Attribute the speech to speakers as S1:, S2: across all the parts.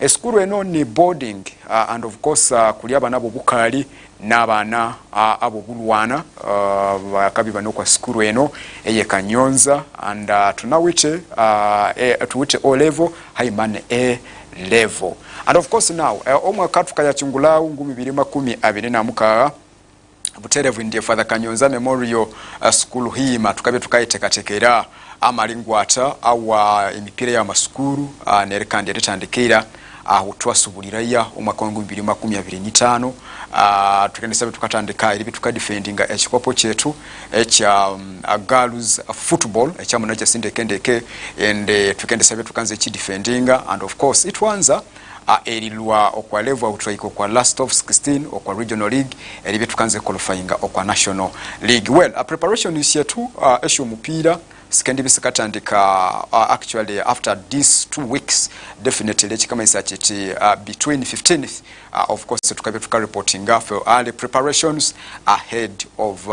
S1: School eno ni boarding and of course kuli abana abo bukali n'abaana abo bulwana bakabi bano kwa school eno eye Kanyonza and tunawite tuwite O level haimane A level and of course now omwaka tukayachungulawo 2026 buterevu ndiye Father Kanyonza Memorial School hima tukabe tukayitekatekera amalingwata awa emipira ya masukuru nerekandi yatandikira utwasubuliraya omwaka wa 2025 tukendesabe tukatandika ilibi tukadefendinga ekikopo chetu ekya girls football ekya munaja sindekendeke and tukendesabe tukanze ekidefendinga and of course itwanza erilwa okwa level outwaiko kwa last of 16 okwa regional league elibi tukanze qualifying okwa national league. Well, a preparation is yetu esho mupira sikendi bisikatandika actually after these 2 weeks definitely kama isachiti between 15th of course tukabe reporting for early preparations ahead of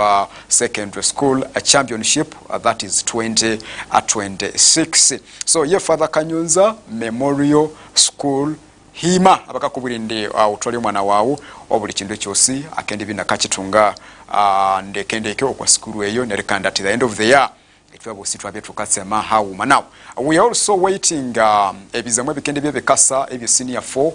S1: secondary school championship that is 2026. So ye Father Kanyonza Memorial School hima abakakubulinde utwali mwana wawo obuli kintu kyosi akendi bina kachitunga ndekendeke okwa school eyo nerekanda at the end of the year now we are also waiting ebizamwe bikende byebekasa ebyo senior 4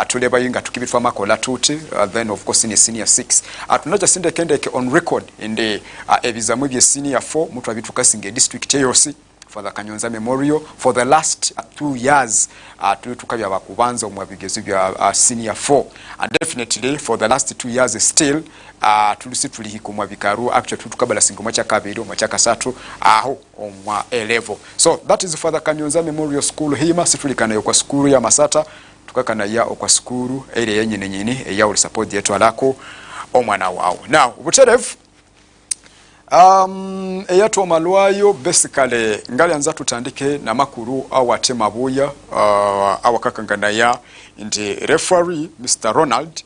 S1: tuleba yinga tukibitwa makola tuti then of course in senior 6 tunaja sindekendeke on record inde ebizamwe bye senior 4 mutu abitukasinge district yosi for the Kanyonza Memorial for the last 2 years tukabya bakubanza omwabigezo bya senior 4 and definitely for the last 2 years still tulisi tulihiko mwabikaru actually tukabala singo mwacha kabiri mwacha kasatu aho omwa A level. So that is for the Kanyonza Memorial School hima situlikana kwa skuru ya Masata tukakana ya okwa skuru ile yenye nyini ya uli support yetu alako omwana wao. Now buterevu eyatu omalwayo basically ngali anza tutandike na makuru awate mabuya awakakangana ya ndi referee Mr. Ronald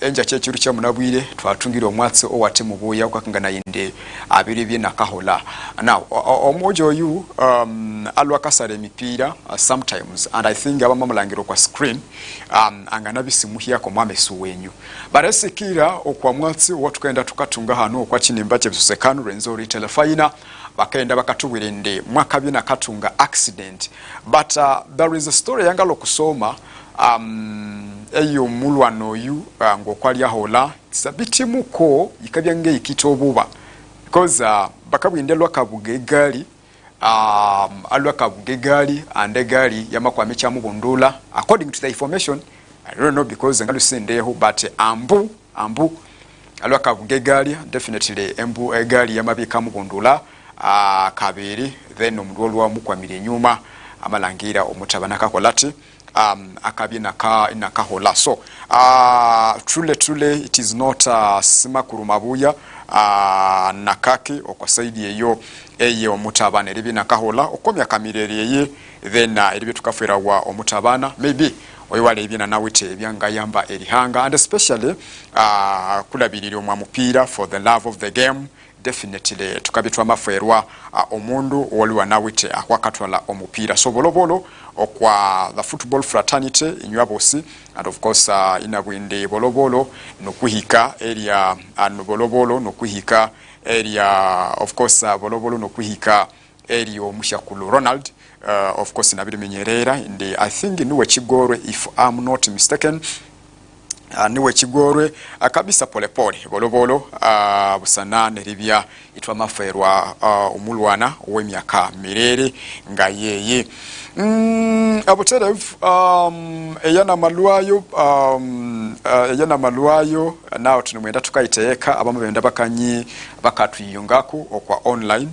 S1: enja chechiru kya munabwire twatungira omwatse owate mubuya kwakangana inde abiri bye nakahola. Now omojo yu alwa kasare mipira sometimes and I think abamamulangiro kwa screen angana bisimuhia ko mwamesu wenyu baresikira okwa mwatse watukaenda tukatunga hano kwa kinimba kye bisekanu renzo retail fina bakaenda bakatubwirinde mwaka bina katunga accident but there is a story yangalo kusoma eyo mulwano yu ngokwali ahola sabitimuko ikabyange ikitobuba because bakabwindelwa kabugegali alwa kabugegali and egali yamakwa mecha mubundula according to the information I don't know because ngalu sendeho but ambu alwa kabugegali definitely embu egali yamabika mubundula kabiri then omulwolwa mukwamire nyuma amalangira omutabana kakolati akabina nakahola. So truly it is not simakuru mabuya nakaki okwasaidi eyo omutabana eribi nakahola okomya kamireri eye then eribi tukafera wa omutabana maybe oyiwale ebina nawite ebyanga yamba erihanga and especially kulabirira omwa mupira for the love of the game definitely tukabitwa maferwa omundu waliwa nawite akwakatwala omupira so bolobolo okwa the football fraternity inywabosi and of course inabwinde bolobolo nokuhika area bolobolo nokuhika area of course bolobolo nokuhika area omushakulu Ronald of course nabiri menyerera indi I think niwe kigorwe if I'm not mistaken niwe kigorwe akabisa polepole bolobolo busana neribya itwa maferwa omulwana ow'emyaka mirere nga yeye abuterev eyana malwayo now tunumwenda tukayiteeka abamu benda bakanyi bakatuyungako okwa online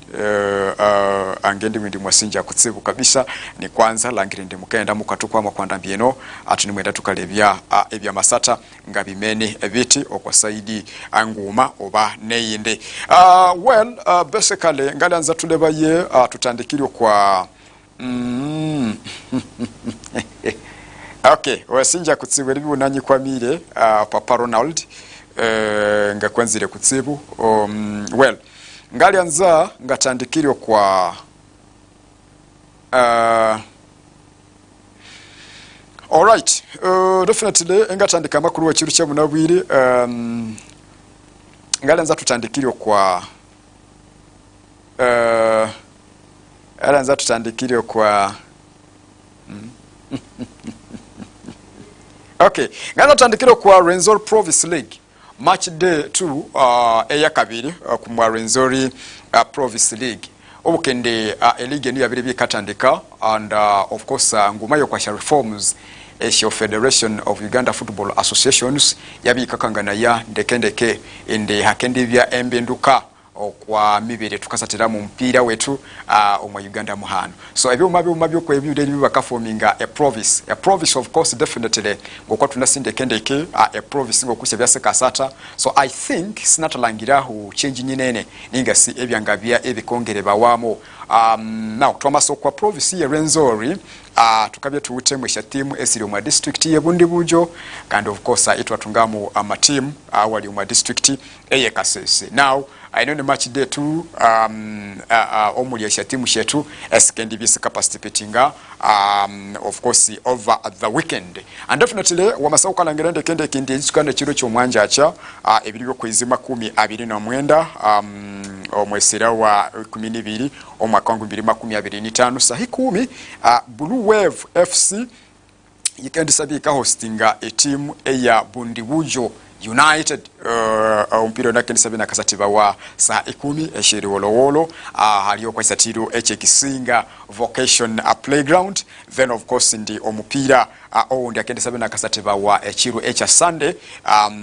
S1: angendi windi mwasinja kutsibu kabisa ni kwanza langire ndi mukenda mukatukwa makwanda mbieno atunumwenda tukalebya Ebyamasatha nga bimene ebiti okwa saidi anguma oba neyinde well basically ngalanza tulebaye tutandikiryo kwa okay wasinja kutsibu libi nanyi kwamire Papa Ronald nga kwanzire kutsibu well ngalanza ngatandikiryo kwa All right, definitely engatandika amakuru wekiru kya munabwire ngalanza tutandikire kwa alanza tutandikire kwa okay, ngalanza tutandikire kwa Rwenzori Province League match day 2 eya kabiri ku Rwenzori Province League obukende league ni yabiri bikatandika and of course ngumayo kwa reforms Asia Federation of Uganda Football Associations yabikakangana ya ndekendeke ende hakendibya embenduka okwa mibere tukasatira mu mpira wetu omwa Uganda muhano so ebyuma byokwe ebyude bakaforminga a province of course definitely ngokwa tunasindekendeke a province ngokusha byasekasata so I think sinatalangira hu change nyinene ninga si ebyangabya ebikongere bawamo now twamaso kwa province ya Rwenzori tukabye tuwute mwesha team esiri mu district ye bundi bujo and of course itwatungamu team wali mu district eye Kasese now I know the match day 2 omuli esha team shetu esikendi bisika participatinga of course over the weekend and definitely wamasau kalangerende kende kindi chikande chiro kyomwanja acha ebiribyo kwizima 29 omwesera wa 12 omwaka 2025 sahi 10 Blue Wave FC yikendisabika hostinga a team eya Bundibujo United umpiro nake nisabina kasatiba wa saa 10 eshiri wolowolo haliyo kwa Ekisathiro Ekisinga Vocation Playground then of course ndi omupira oundi akendisabina kasatiba wa echiru echa Sunday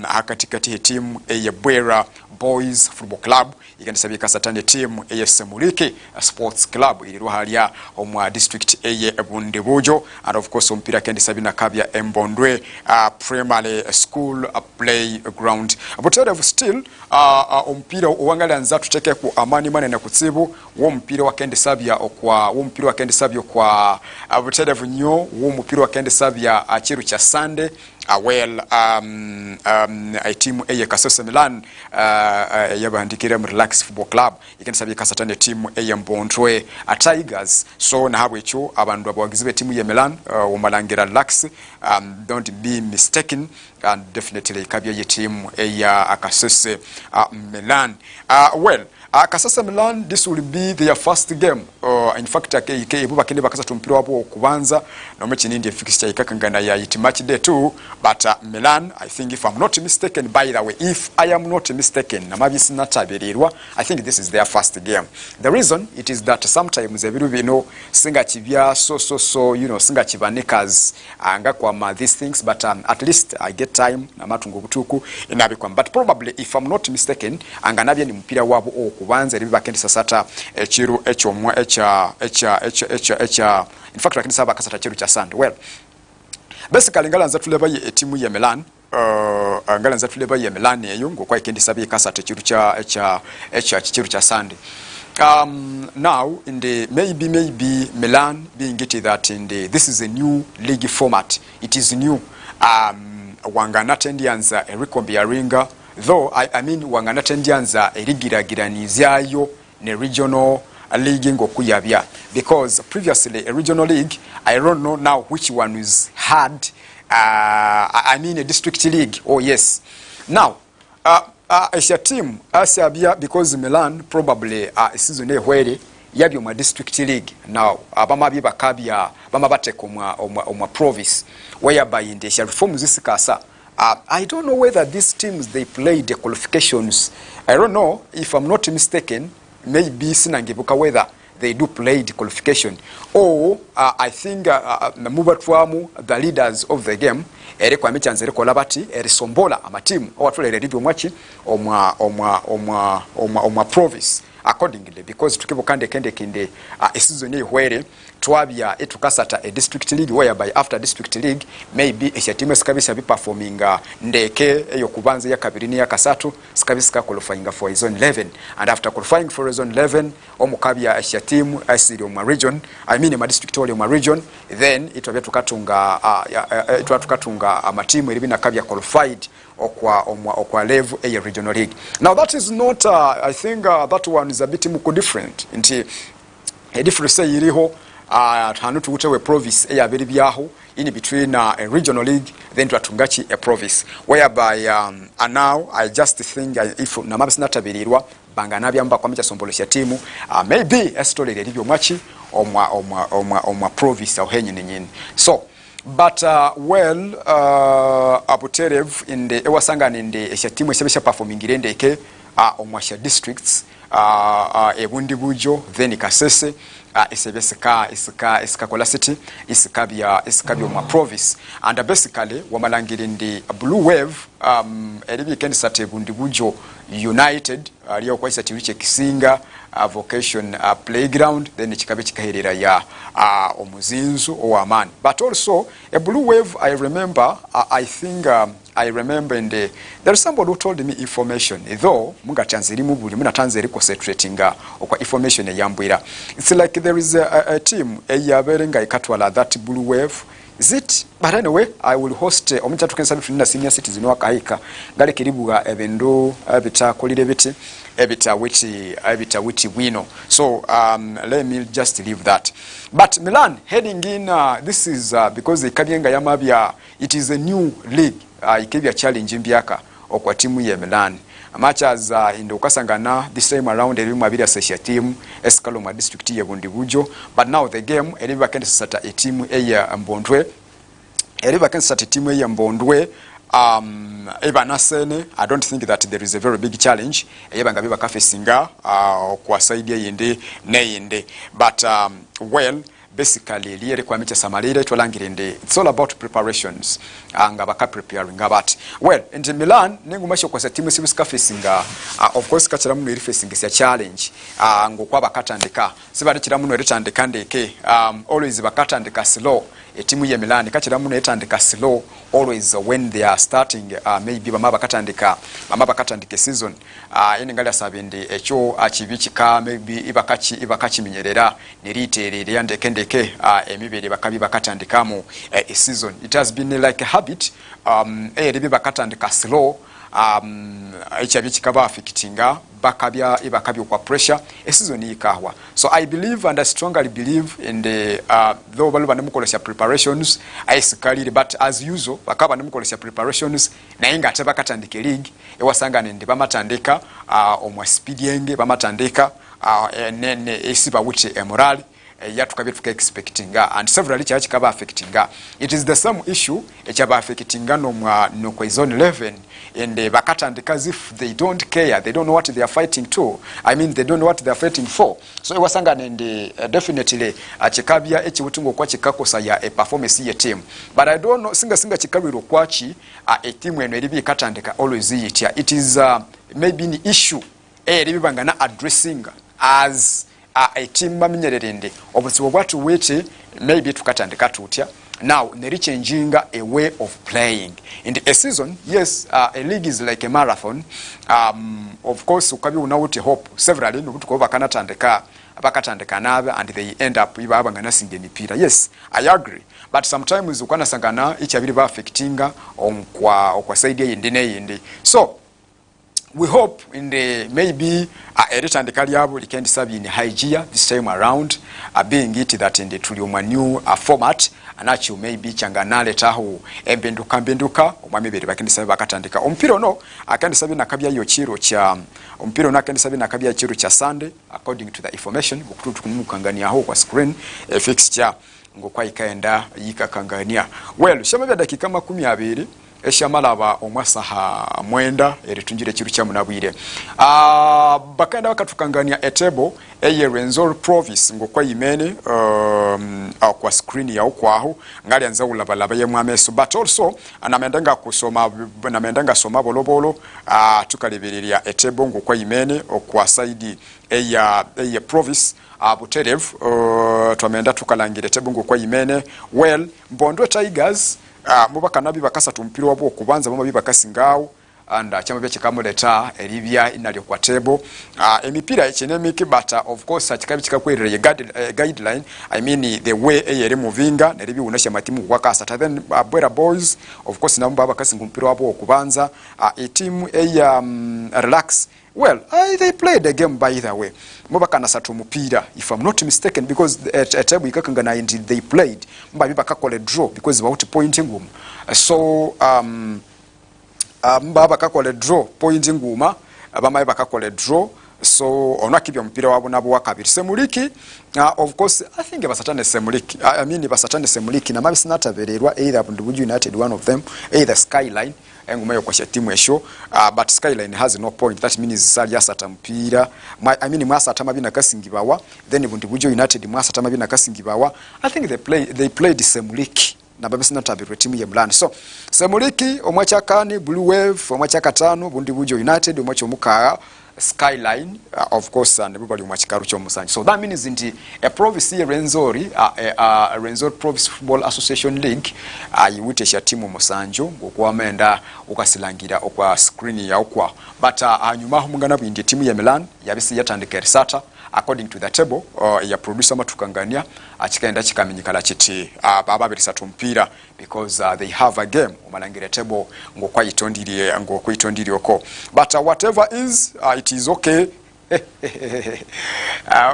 S1: hakatikati team eye Bwera Boys Football Club ikendisabika satande team eye Semulike Sports Club iliruwa halia omwa district eye Bundibujo and of course umpira kendisabina kabya Embondwe Primary School Playground but still ompira owangalanza tuteke ku amani manene kutsibu wo mpira wakendisabya okwa wo mpira wakendisabyo kwa abuterevu nyo wo mpira wakendisabya achiru cha Sunday well a team eye Kasese Milan yabandikira mu Relax Football Club ikendisabya kasatane team eye Mbondwe Tigers so na habwe cyo abandu abagize team ya Milan omalangira Relax don't be mistaken and definitely kabya ye team eye Kasese Milan well Kasese Milan this will be their first game in fact KK bakende bakasatu mpira wabo okubanza no mechi nindi fixture ikakangana ya it match day 2 but Milan I think if I'm not mistaken by the way if I am not mistaken namabisi nataberirwa I think this is their first game the reason it is that sometimes ebiru bino singa kibya so you know singa kibanekas anga kwa these things but at least I get time namatungo butuku inabikwa but probably if I'm not mistaken anga nabya ni mpira wabo okubanza ribi bakendi sasata echiru echomwa echa in fact lakini saba kasata chiru cha Sunday well basically ngalanza tuleba ye timu ya Milan ngalanza tuleba ye Milan eyo ngokwa ikendi sabi kasata chiru cha chiru cha Sunday now in the maybe Milan being it that in the this is a new league format it is new wangana tendianza Eriko Biaringa though I mean wangana tendianza erigiragiranizayo ne regional league ngokuyabya because previously a regional league I don't know now which one is hard I mean a district league oh yes now Asia team asabya because Milan probably season ehwere yabyo ma district league now abamabi bakabya bamabate omwa province whereby in the reforms zisikasa I don't know whether these teams they played the qualifications I don't know if I'm not mistaken maybe sinangibuka whether they do play the qualification or I think namubatwamu the leaders of the game ere kwa mechanze ere kola bati ere sombola amatimu owatulere ribyo mwachi omwa province accordingly because tukibukande kende season ehwere twabya etukasata a district league whereby after district league maybe esha team sikabisa bi performing ndeke eyo kubanza ya kabiri ni ya kasatu sikabisa qualifying for zone 11 and after qualifying for zone 11 omukabya esha team asiri mu region I mean ma district wali mu region then itwabya tukatunga amatimu eri binakabya qualified okwa level a regional league now that is not I think that one is a bit more different inti a difference iriho hanu tuutewe province eyabiri byaho in between a regional league then twatungachi a province whereby and now I just think if namabisi natabirirwa bangana byamba kwa micha sombolesha timu maybe a story lelibyo mwachi omwa province ohenye nyini so but Abuterev in the ewasanga in the timu esebesha performing irendeke omwasha districts ebundi bujo then Kasese isika kola city isikabya omwa province and basically wamalangiri ndi blue wave elibi kendisate ebundi bujo united aliyo kwa isati wiche kisinga vocation playground then chikabe chikaherera ya omuzinzu owamani but also a blue wave I remember I think I remember in the there's somebody who told me information though munga tanzeri mubuli muna tanzeri concentrating okwa information eyambwira it's like there is a team eyaberenga ikatwala that blue wave is it but anyway I will host omucha tukensa bitunina senior citizen wakahika ngale kiribuga ebendo bitakolire biti ebita witi wino so let me just leave that but Milan heading in this is because the kabyenga yamabya it is a new league ikebya challenge mbyaka okwa timu ya Milan much as in Okasangana this time around elimu abiri associate team Eskaloma district ya Bundi Bujo but now the game elimu bakensata a team eya Mbondwe elimu bakensata team eya Mbondwe Ebanasene I don't think that there is a very big challenge eyabanga biba kafesinga kwa side yende neyende but well basically liere kwa micha samalire twalangirende it's all about preparations nga baka preparing about well in Milan ningumasho kwa timu sibusika facinga of course kachira muno iri facing sia challenge ngo kwa bakatandika sibari kira muno eritandika ndeke always bakatandika slow timu ya Milan kachira muno etandika slow always when they are starting maybe bama bakatandika season inengali asabende echo achibichika maybe ibakachi minyerera niriterere yandekendeke emibere bakabi bakatandikamu a season it has been like a habit eribi bakatandika slow echabichika affectinga bakabya ibakabyo kwa pressure a season ikahwa so I believe and I strongly believe in the though baluba nemukolesha preparations aisikali but as usual bakaba nemukolesha preparations nainga ateba katandike league ewasanga nende bamatandika omwa speed yenge bamatandika nene esiba wuche morale yatukabye tuka expecting and several charge kaba affecting it is the same issue echaba affecting no kwa zone 11 and bakatandika as if they don't care they don't know what they are fighting to I mean they don't know what they are fighting for so ewasanga nende definitely achikabya echibutungo kwa chikakosa ya a performance ya team but I don't know singa chikabiro kwachi a team eno eribi katandika always it is maybe an issue eribi bangana addressing as a team baminyererende obusibo bwatu wete maybe tukatandika tutya now neri changing a way of playing in a season yes a league is like a marathon of course ukabi unawuti hope several nubutuko bakanatandika abakatandika nabe and they end up ibabangana singe mipira yes I agree but sometimes ukana sangana ichabiri ba affectinga kwa side yindi so we hope in the maybe eritandika lyabo likendi sabi in high gear this time around being it that in the tulioma new format anachi maybe changanale taho embenduka omwamibere bakendi sabi bakatandika ompiro no akendi sabi nakabya yo chiro cha ompiro no akendi sabi nakabya chiro cha Sunday according to the information bukutu kumukangania ho kwa screen fixture ngokwa ikaenda yikakangania well shamabya dakika 12 eshamalaba omwasaha mwenda eritunjire kiru kya munabwire bakanda bakatukangania etebo eye Renzori province ngokwa imene kwa screen ya ukwaho ngali anza ulabalaba ye mwameso but also anamendenga soma bolobolo tukalibiria etebo ngokwa imene okwa side eye province Abuterev twamenda tukalangire etebo ngokwa imene well Mbondwe Tigers mubaka nabi bakasatu mpira wabo okubanza bama bibakasingawo and chama bya kikamuleta eribya inalyo kwa table emipira echenemiki but of course achikabi chikakwerere guideline I mean the way ere movinga neribi unasha matimu kwa kasata then Bwera Boys of course namba bakasinga mpira wabo okubanza a team relax Well, they played the game by the way. Mubaka nasatu mupira, if I'm not mistaken, because at table ikakangana indeed they played. Mbabi bakakole draw because about pointing room. So mbaba kakole draw pointing room. Abamaye bakakole draw. So onakibya mupira wabo nabo wakabiri. Semuliki, of course, I think basatane Semuliki. I mean basatane Semuliki na mabisi natabererwa either Bundubuju United, one of them, either Skyline. Engumayo kwa timu esho, but Skyline has no point. That means sali asata mpira. I mean mwasata mabina kasingibawa, then Bundubuju United mwasata mabina kasingibawa. I think they played Semuliki na babisi natabirwe timu ya Milan. So Semuliki omwachakani Blue Wave, omwachakatano Bundubuju United, omwachomuka Skyline, of course, and everybody mwachikaru chomusanji. So that means inti a province Renzori, Renzori Province Football Association League, iwitesha timu musanju okuwa menda ukasilangira okwa screen ya okwa. But anyuma humungana bwindi timu ya Milan yabisi yatandika Ekisathiro according to the table ya producer matukangania achikaenda chikamenyikala chiti baba birisatu mpira because they have a game umalangire table ngokwa itondiri oko. But whatever is it is okay.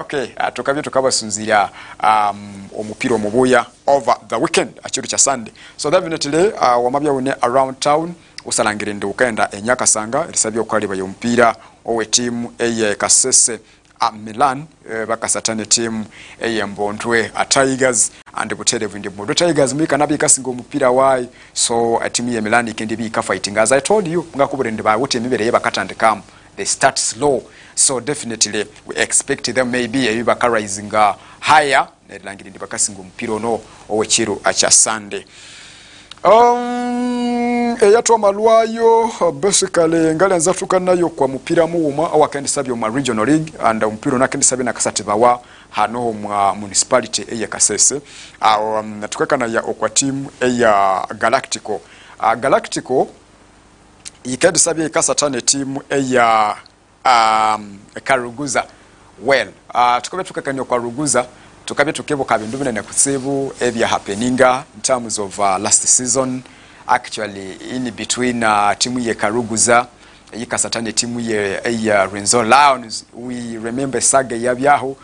S1: Okay, tukabye tukabasunzira omupira omubuya over the weekend achiro cha Sunday. So definitely wamabya une around town usalangire ndi ukenda enyakasanga erisabye okwali bayo mpira owe team eye Kasese Milan bakasatane team eye Mbontwe Tigers and Buterevu ndi Mbontwe Tigers mwika nabi kasingo mupira wai. So team ya Milan ikendi bi ka fighting as I told you ngakubure ndi ba wote mibere bakatandikam. They start slow, so definitely we expect them maybe a rising higher. Nelangiri ndi bakasingo mpira no owechiro acha Sunday. Eyato malwayo basically ngale nzatuka nayo kwa mupira muuma awakendi sabyo ma regional league and mpira nakendi sabyo nakasatibawa hano mwa municipality eye Kasese tukakana ya okwa team eye Galactico. Galactico ikendi sabyo ikasatane team eye Karuguza. Well, tukabe tukakanya kwa Ruguza tukabye tukebuka bintu binene kutsibu ebya happeninga in terms of last season actually in between timu ye Karuguza yikasatane timu ye Renzo Lions. We remember saga yabyaho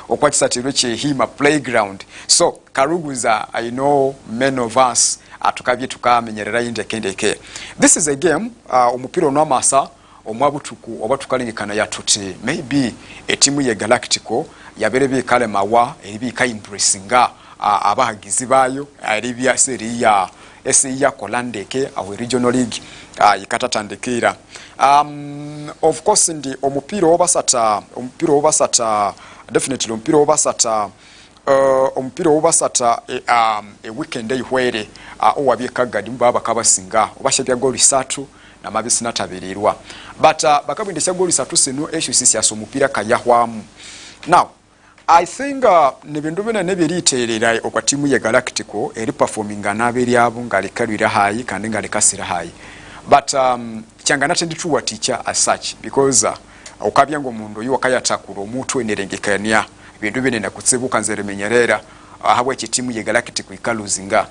S1: okwakisatiro che hima playground. So Karuguza, I know many of us atukabye tukamenyerera indekendeke. This is a game omupiro no masa omwabutuku obatukalengekana yatuti maybe etimu ye Galactico yaberebe kale mawa ebi ka impressinga abahagizi bayo alibya seria ya kolandeke awe regional league ikatatandikira. Of course ndi omupiro obasata definitely omupiro obasata a weekend ihwere owabye kagadi mbaba kabasinga obashabya goal 3 na mabisi natabirirwa. But bakabinde cya goal 3 seno esho sisi asomupira kayahwamu. Now I think nebindu bina nebiriterera okwa timu ya Galactico eri performing anabiri abo ngalikalwira hayi kandi ngalikasira hayi. But cyangana tenditu teacher as such because ukabya ngo mundu yo kayatakura omutu enerengekania bindu bine nakutsebuka nzeremenyerera habwe timu ya Galactico ikaluzinga.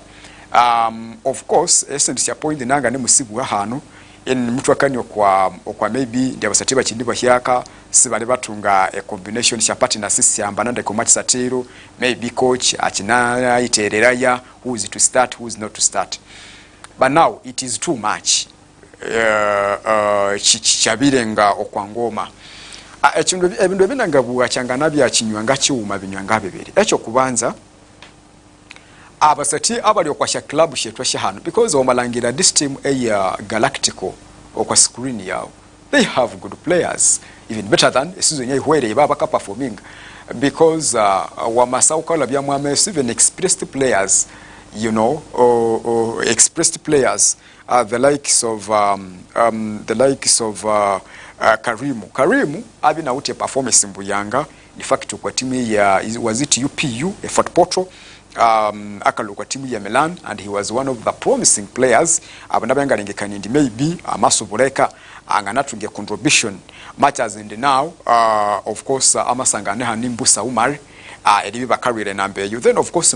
S1: Of course essence ya point nanga ne musibu hano in mtu akanyo kwa maybe ndia basatiba chindiba hyaka sibale batunga a combination cha partner sisi ambananda ko match satiro maybe coach achina itereraya who is to start who is not to start. But now it is too much chichabirenga okwangoma ebindu ebinanga buwa changana bya kinywanga kiwuma binywanga bibiri echo kubanza abasati abali okwasha club shetwa shahano because omalangira this team Galactico okwa screen yao they have good players even better than season yahwere baba ka performing because wamasauka labya mwame even expressed players you know expressed players the likes of Karimu abina uti performance mbuyanga in fact kwa timu ya was it UPU Fort Portal akalukwa timu ya Milan and he was one of the promising players abanabyangalengekanye ndi maybe amasobuleka anganatunge contribution much as in now of course amasangane hanimbusa Umar elibi bakarire nambe you then of course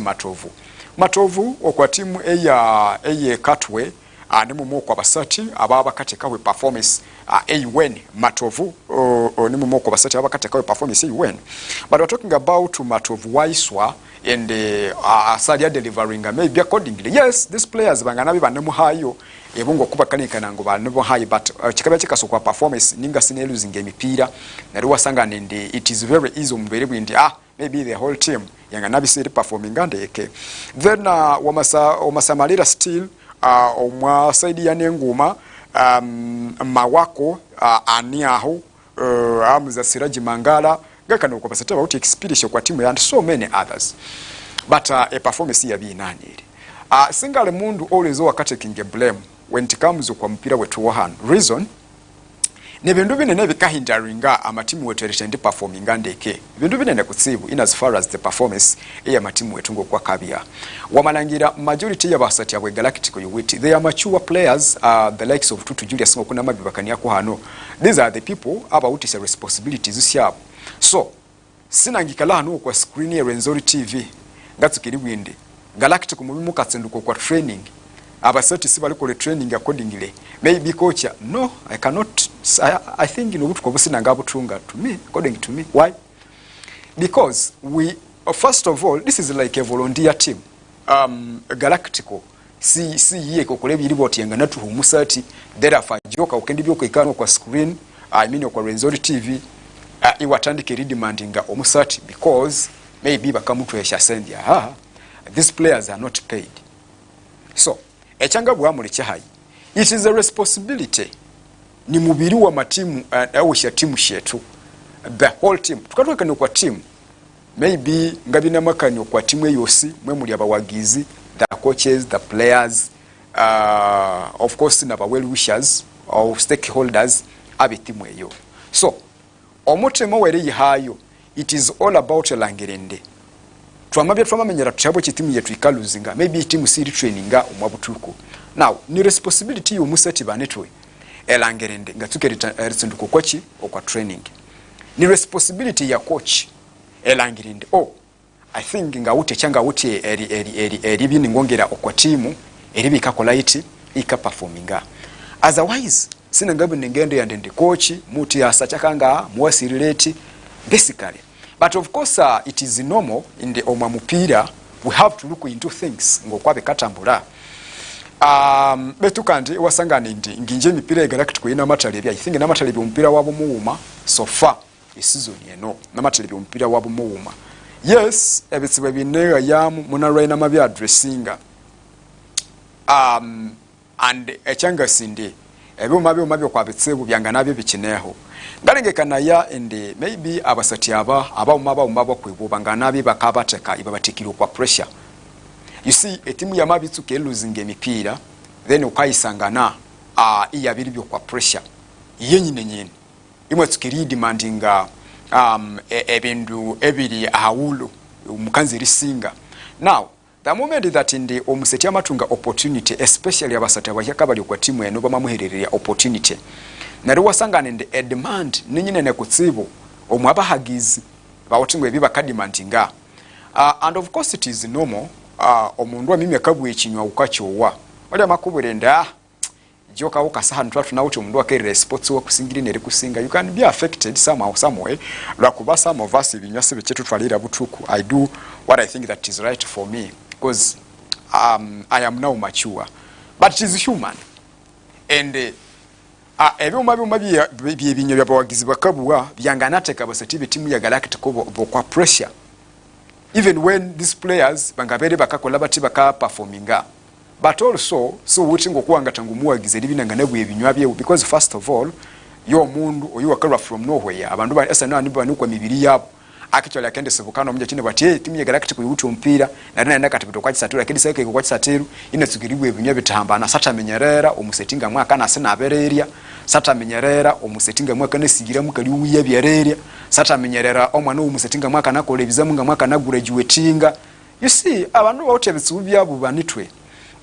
S1: Matovu okwa timu eye Katwe ani mumo kwa basati ababa kateka we performance AUN Matovu ni mumoko basati abakatekayo performance AUN, but we're talking about Matovu Waiswa and Sadia delivering maybe accordingly. Yes, these players banganabi banemu hayo ebungo kuba kanika ngo banebo hayo, but chikaba chikaso kwa performance ninga sine losing emipira nari wasanga nende it is very easy umbere bwindi maybe the whole team yanganabi siri performing andeke. Then wamasamalira still omwa side ya Nenguma mawako ani aho amuza Siraji Mangala gakano kwa basata about experience kwa timu and so many others, but a performance ya binani single mundu always wakati kinge blame when it comes kwa mpira wetu wa hand. Reason ne bindu binene bikahindaringa amatimu wetu erishende performing andeke bindu binene kutsibu in as far as the performance ya matimu wetu ngo kwa kabia wamalangira majority ya basati ya Galactic Yuwiti they are mature players, the likes of Tutu Julius ngo kuna mabibakania ko hano. These are the people about is responsibilities usyabo. So sinangikala hano kwa screen ya Renzori TV ngatukiri bwinde Galactic mubimu katsenduko kwa training abasati sibali ko training accordingly. Maybe coach no I cannot I think ino butuko busina ngabutunga to me according to me. Why? Because we first of all this is like a volunteer team. Galactico si ye ko kole biri botenga na tuhumusati therefore joka ukendi byoko ikano kwa screen I mean kwa Renzori TV iwatandike redemandinga omusati because maybe bakamutu eshasendia these players are not paid. So echanga bwamule chahai it is a responsibility ni mubiri wa matimu au sha timu shetu the whole team tukatoka kwa team maybe ngabina makanyo kwa timu yosi mwe muri abawagizi the coaches the players of course na ba well wishers or stakeholders abe timu eyo. So omutemo were yihayo it is all about langerende twamabya twamamenyera tuchabo chitimu yetu ikaluzinga maybe timu siri traininga omwabutuko now ni responsibility yomusati banetwe elangerende ngatukerita ritsunduko kochi okwa training ni responsibility ya coach elangerende I think ngawute changa wuti eri bini ngongera okwa timu eri bikakola iti ika performinga otherwise sina ngabe ngende yandende coach muti asachakanga muwasireleti basically. But of course it is normal in the omamupira we have to look into things ngokwabe katambula betu kandi wasanga nindi nginje mipira Galactic ina matalebi I think na matalebi mpira wabo muuma so far season yeno na matalebi mpira wabo muuma. Yes ebitsibe binega yamu muna raina mabi addressinga and echanga sindi ebyo mabyo kwa bitsebu byangana byo bikineho ngalengekana ya ende maybe abasati aba kwebuba nganabi bakabateka ibabatikiro kwa pressure. You see etimu ya mabitsuke losing emipira then ukayisangana iyabiri byo kwa pressure yenyine imwe tukiri demandinga ebindu ebiri ahawulo umukanzi risinga. Now the moment that in the omuseti amatunga opportunity especially abasati abakabali kwa timu eno bamamuhererera opportunity nari wasanga nende a demand ninyine ne kutsibo omwabahagizi bawotingwe biba kadimandinga and of course it is normal omundu wa mimi akabwe ekinywa ukakyowa wali amakuburenda joka ukasaha ntwatu na uti omundu akerere sports wo kusingira nere kusinga you can be affected somehow somewhere lwakuba some of us ibinyase bechetu twalira butuku. I do what I think that is right for me because I am now mature but it is human and ebyo byebinyo byabawagizi bakabuwa byanganateka basati timu ya Galactic kwa pressure even when these players bangabere bakakola bati baka performinga but also so wutingo kuanga tangu muwagize libinangana bwebinywa bye because first of all yo mundu oyu wakara from nowhere abandu ba esa nani bani kwa mibiri yabo actually akende sebukano mje chine bati timu ya Galactic yutu mpira na nenda katibito kwa Kisatiro lakini sake kwa Kisatiro inatsugiribwe ebinywa bitambana sata menyerera omusetinga mwaka na sena abereria sata menyerera omusetinga mwaka nesigira mukali uye byereria sata menyerera omwana omusetinga mwaka nakole bizamunga mwaka na graduatinga. You see abantu bawute bitsubu byabo banitwe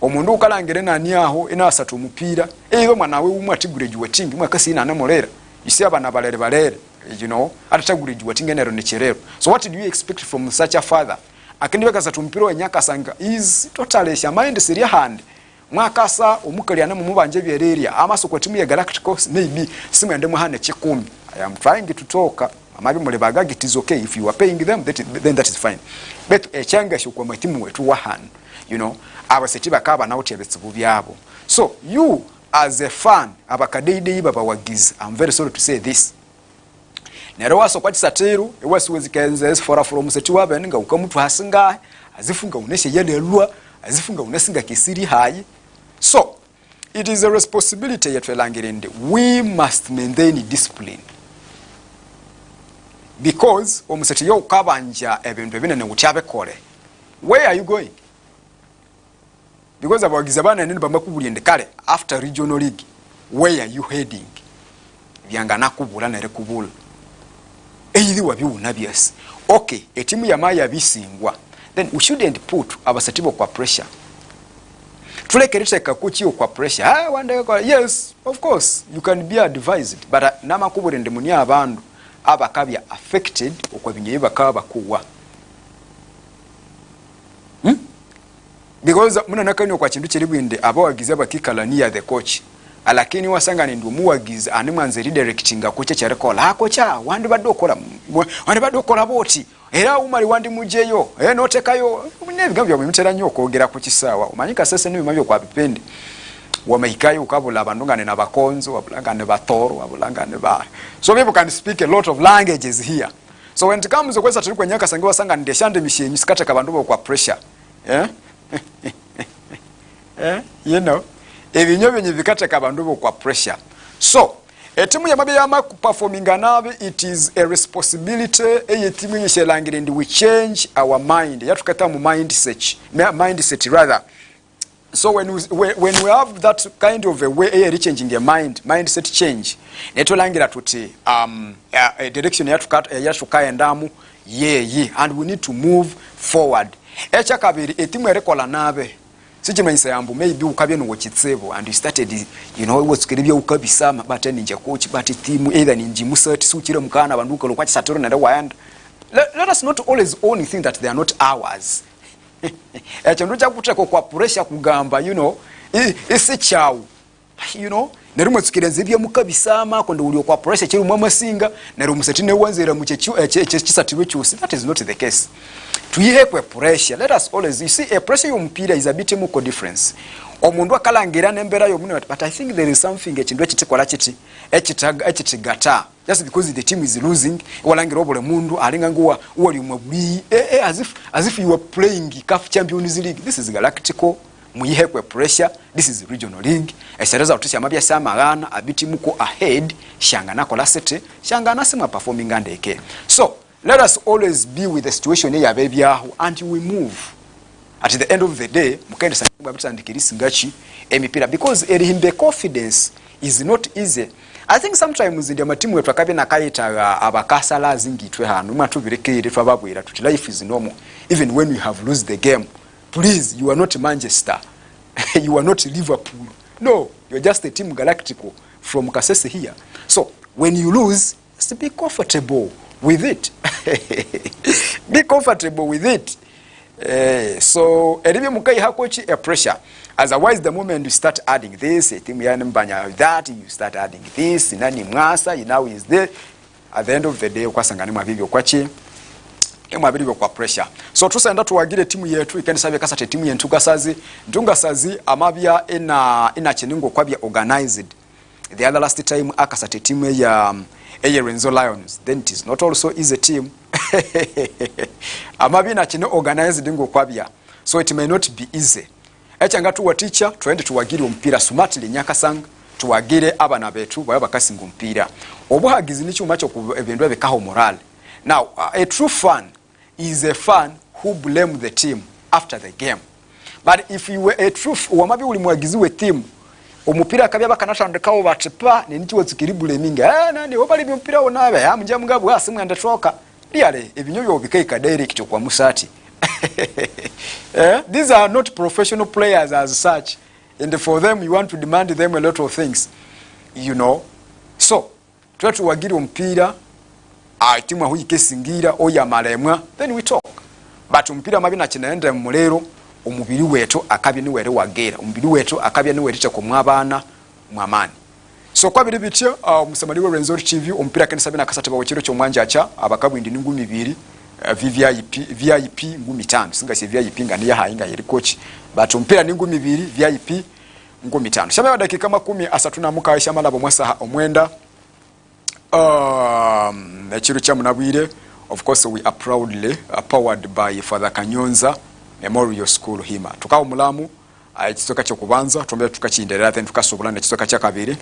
S1: omundu ukalangere nani aho ina asatu mupira eyo mwana we umwe ati graduating mwaka sina na molera. You see abana balere you know atata graduating enero necherero. So what do you expect from such a father? Akindi baka asatu mpira wa nyaka sanga is totally sha mind seria hand mwakasa omukali ana mumubanje byereria amaso kwa timu ya Galacticos maybe simu ende muhane 10. I am trying to talk amabi mulebaga it is okay if you are paying them then that is fine, but echanga shukwa matimu wetu wahan, you know, abaseti bakaba na utebetsibu byabo. So you as a fan abakadeide baba wagize, I'm very sorry to say this. Nero waso kwa Ekisathiro ewasiwezikenze for from seti wabe nga ukamutu hasinga azifunga uneshe yele lwa azifunga unesinga kisiri hayi. So it is a responsibility yetwe langirinde. We must maintain discipline, because omuseti yo ukabanja ebintu ebinene utyabe kole. Where are you going? Because abagize bana nini bamakubulinde kale after regional league, where are you heading? Byangana kubula nere kubula eyiri wabiwuna byesi. Okay, etimu ya maya bisingwa, then we shouldn't put abasetibo kwa pressure. Tulekereteka kuchiyo kwa pressure. Yes, of course you can be advised, but namakubulinde munya abandu abakabya affected okwa binye bakaba kuwa. Because muna nakani kwa chindu chiribwinde abawagize bakikala near the coach, alakini wasangane ndu muwagize ani mwanze redirectinga kuche charekola hakocha wandi badokola boti era umali wandi mujeyo notekayo nebigambya bimutera nnyo okwogera ku kisawa umanyika sese n'ebimabyo kwa bipende wamahikayo ukabula abandungane nabakonzo wabulangane batoro wabulangane ba, so people can speak a lot of languages here. So when it comes to kwesa tuli kwenyaka sange wasanga ndeshande mishenyi sikata kabandubo kwa pressure, you know, ebinyo binyi vikata kabandubo kwa pressure. So etimu ya mabiyama performinga nabe, it is a responsibility eyetimu yishelangire and we change our mind. Yatukata mu mindset rather. So when we have that kind of a way changing your mindset change, netolangira tuti a direction yatuka endamu and we need to move forward. Echa kabiri etimu erekola nabe sijimanyisa yambu maybe ukabye no wachitsebo and you started, you know, what's kiribya ukabisama but ninja coach but team either ninji musati suchire mukana banduko lokwa Ekisathiro na wayanda. Let us not always only think that they are not ours. Echandu chakuteko kwa pressure kugamba, you know, ese chawu, you know, nerumwe tukirenze bya mukabisama kondo uli kwa pressure chiru mama singa nerumuseti ne wanzera mu Ekisathiro cyose. That is not the case. Tuyihekwe pressure. Let us always, you see, a pressure yompira is a bit more difference. Omundu akalangira nembera yomuno, but I think there is something echindu ekitikola kiti ekitigata just because the team is losing. Walangira obole mundu alinga nguwa wali mwabuli as if you are playing CAF Champions League. This is Galactico. Muyihekwe pressure. This is regional league. Esereza utisha mabya samagana abiti muko ahead shangana kola sete shangana sima performing andeke. So let us always be with the situation ya baby until we move. At the end of the day, mukende sangwa bitandikirisi ngachi emipira, because erihimbe confidence is not easy. I think sometimes ndia matimu wetu akabe nakayita abakasala zingitwe hanu matubirekere twababwira tuti life is normal even when you have lose the game. Please, you are not Manchester. You are not Liverpool. No, you're just a team Galactico from Kasese here. So when you lose, just be comfortable with it. Be comfortable with it. So eribe mukai hakochi a pressure. Otherwise, the moment you start adding this, that you start adding this, nani mwasa, you now is there. At the end of the day, ukwasangani mabibyo kwachi, mabibyo kwa pressure. So tusenda tuwagire timu yetu ikanisabe kasate timu yentu gasazi amabya ina cheningo kwabya organized. The other last time akasate timu ya Renzo Lions, then it is not also is a team. Amabi na chine organized ngo kwabya, so it may not be easy. Echanga tuwa teacher twende tuwagire ompira smartly nyakasanga tuwagire abana betu baba kasinga ompira obuhagizi nicho macho ku ebintu ebikaho moral. Now a true fan is a fan who blame the team after the game, but if you were a true wamabi uli mwagizi we team omupira kabya bakanatandikawo batepa neniti wazikiribule minga nani obali byopira onabe amja mugabu asimu andatoka liale ebinyoyo bikaika direct kwa musati. These are not professional players as such, and for them you want to demand them a lot of things, you know. So try to wagiri ompira timu huyi kesingira oya malemwa, then we talk. But ompira mabi na chinaenda mulero omubiri wetu akabye ni were wagera omubiri wetu akabye ni werite ko mwabana mwamani so kwa biri bityo musamali wa Renzori TV ompira kene 70 bawo kiro kyo mwanja acha abakabwindi ngumi 2 VIP ngumi 5 singa se VIP ngani ya hainga yeri coach but ompira ni ngumi 2 VIP ngumi 5 shaba dakika 10 asatuna mukaisha malabo mwasaha omwenda ekiro kya munabwire. Of course we are proudly powered by Father Kanyonza Memorial School Hima tukawo mulamu ekisoka kyo kubanza tumbe tukachinderera then tukasobola ne kisoka kya kabiri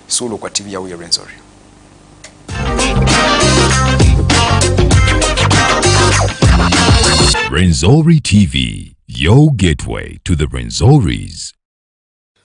S1: sulu kwa TV ya Renzori.
S2: Renzori TV, your gateway to the Renzoris.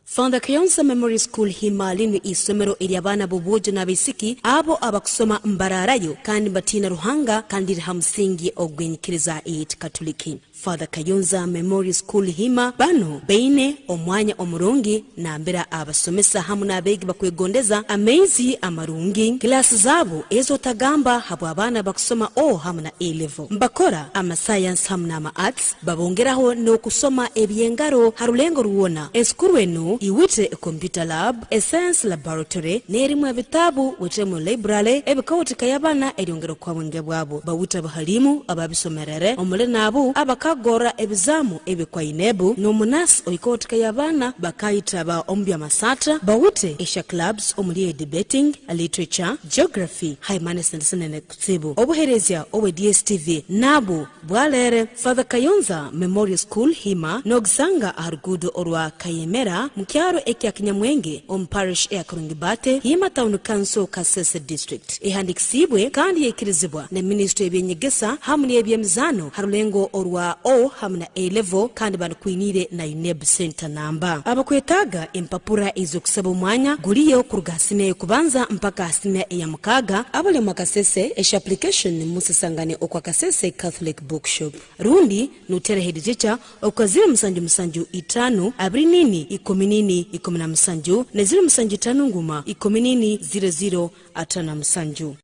S3: Father Kanyonza Memorial School Hima lini isomero eryabana bobojo nabisiki abo abakusoma mbararayo kandi batina ruhanga kandi hamsingi ogwenyikiriza Katoliki. Father Kanyonza Memorial School Hima bano beine omwanya omurungi na mbera abasomesa hamu n'abegi bakwegondeza amezi amarungi klasi zabo ezo tagamba habo abana bakusoma hamu na A-level mbakora ama science hamu na ama arts babongeraho no kusoma ebyengaro harulengo ruwona eskuru eno iwite computer lab science laboratory nerimu ebitabu wite mu library ebikawutika yabana eryongero kwa mwenge bwabo bawuta bahalimu ababisomerere omule nabo gora ebizamu ebikwa inebu no munas oikotika yabana bakaita ba Ekisathiro bawute Asia clubs omuli debating literature geography humanity and kutsibu obuherezya owe DSTV nabo bwalere. Father Kanyonza Memorial School Hima nogsanga arugudo orwa Kayemera mukyaro ekya Kinyamwenge parish ya Kurungibate Hima Town Council Kasese district ehandikisibwe kandi yekirizibwa ne ministry ebyenyegesa hamwe ebyemizano harulengo orwa hamna A-level kandi banukwinire na UNEB center namba abakwetaga impapura izo kusaba umwanya guliyo kurugasine kubanza mpaka asine ya mukaga abale makasese esh application musasangane okwa Kasese Catholic Bookshop rundi nutere hedijecha okwazira musanju 5 abrinini ikominini ikomina musanju nezira musanju 5 nguma ikominini 00 atana musanju.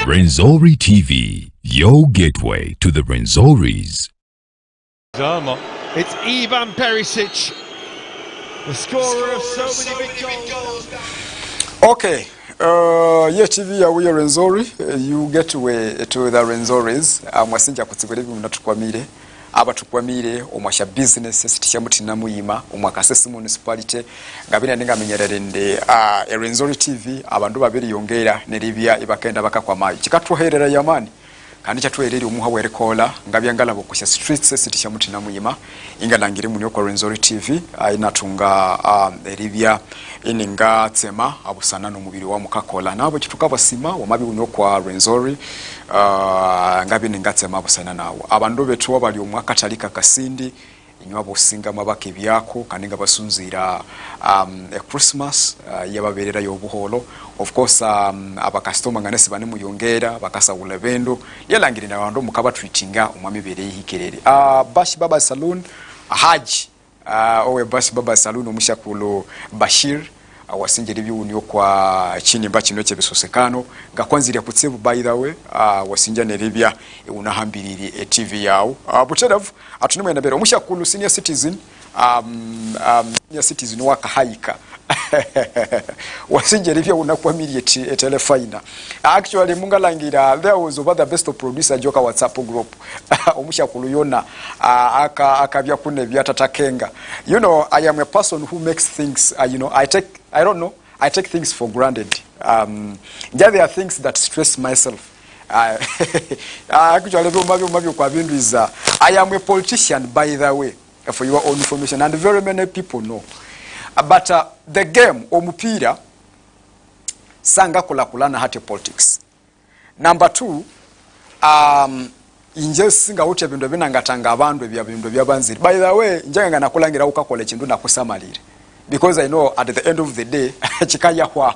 S2: Renzori TV, your gateway to the Renzoris.
S4: It's Ivan Perisic, the scorer of so many big goals.
S1: Okay, TV ya Renzori, you get away to the Renzoris. Mwasinja kutsibulivi mnatukwamire. Aba tukwamire omwasha business sitishamutina muyima omwakasese municipality ngabina ninga menyererende Renzori TV abandu babiri yongera neribya ibakenda bakakwamayi kikatwoherera yamani kandi cyatwereri umuha werekola ngabyangala bokusha streets sitishamutina muyima ingalangire munyo kwa Renzori TV inatunga eribya ininga tsema abusana no mubiri wa mukakola nabo kitukabasima wamabi unyo kwa Renzori ngabine ngatsema abusana nawo abandu betu bali omwakatalika kasindi inywabo singa mabake byako kaninga basunzira Christmas yababerera yobuholo of course aba customer nganese bane muyongera bakasawula bendo yalangirina abandu mukaba treatinga umwami bereye hikerere Bashi Baba Saloon Haji owe Bashi Baba Saloon omushakulo Bashir wasinjira byunyo kwa chini mbachino chebisosekano ngakwanzira kutsebu by the way wasinja neribya unahambiriri TV yawo buteravu atunimwe nabera omushakulu senior citizen senior citizen wakahaika wasinjira bya unakwamiriye telefina actually mungalangira there was over the best of producer joka WhatsApp group omushakulu yona akabya kune byatatakenga you know I am a person who makes things you know I take things for granted. There are things that stress myself. Actually, I am a politician, by the way, for your own information, and very many people know. But the game, omupira, sanga kulakulana hati politics. Number 2, inje singa uche bindu binangatanga abandu bya bindu byabanziri. By the way, njanga nakulangira ukakola chindu nakusamalire. Because I know at the end of the day, chikaya hwa.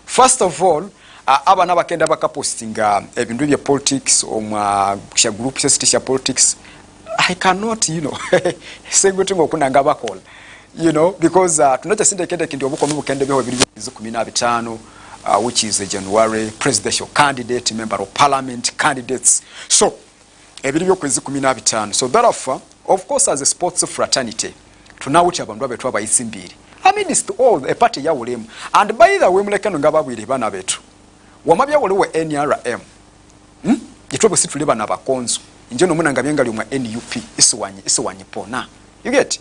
S1: First of all, abana bakenda bakapostinga ebindu bya politics kisha group sestisha politics. I cannot, say good thing okunanga bakola. Because tunacha sinde kende kindi obuko mubukende beho 2015 which is a January presidential candidate, member of parliament candidates. So ebiri byokwezi 15. So therefore, of course, as a sports fraternity, tunawuti abantu abetu abayisi mbiri. I mean, it's all a party ya ulemu. And by the way, mulekano ngababwire bana betu. Wamabya waliwo NRM. Yitwebo situleba nabakonzo. Nje no muna ngabyenga lyomwa NUP isiwanyi pona. You get?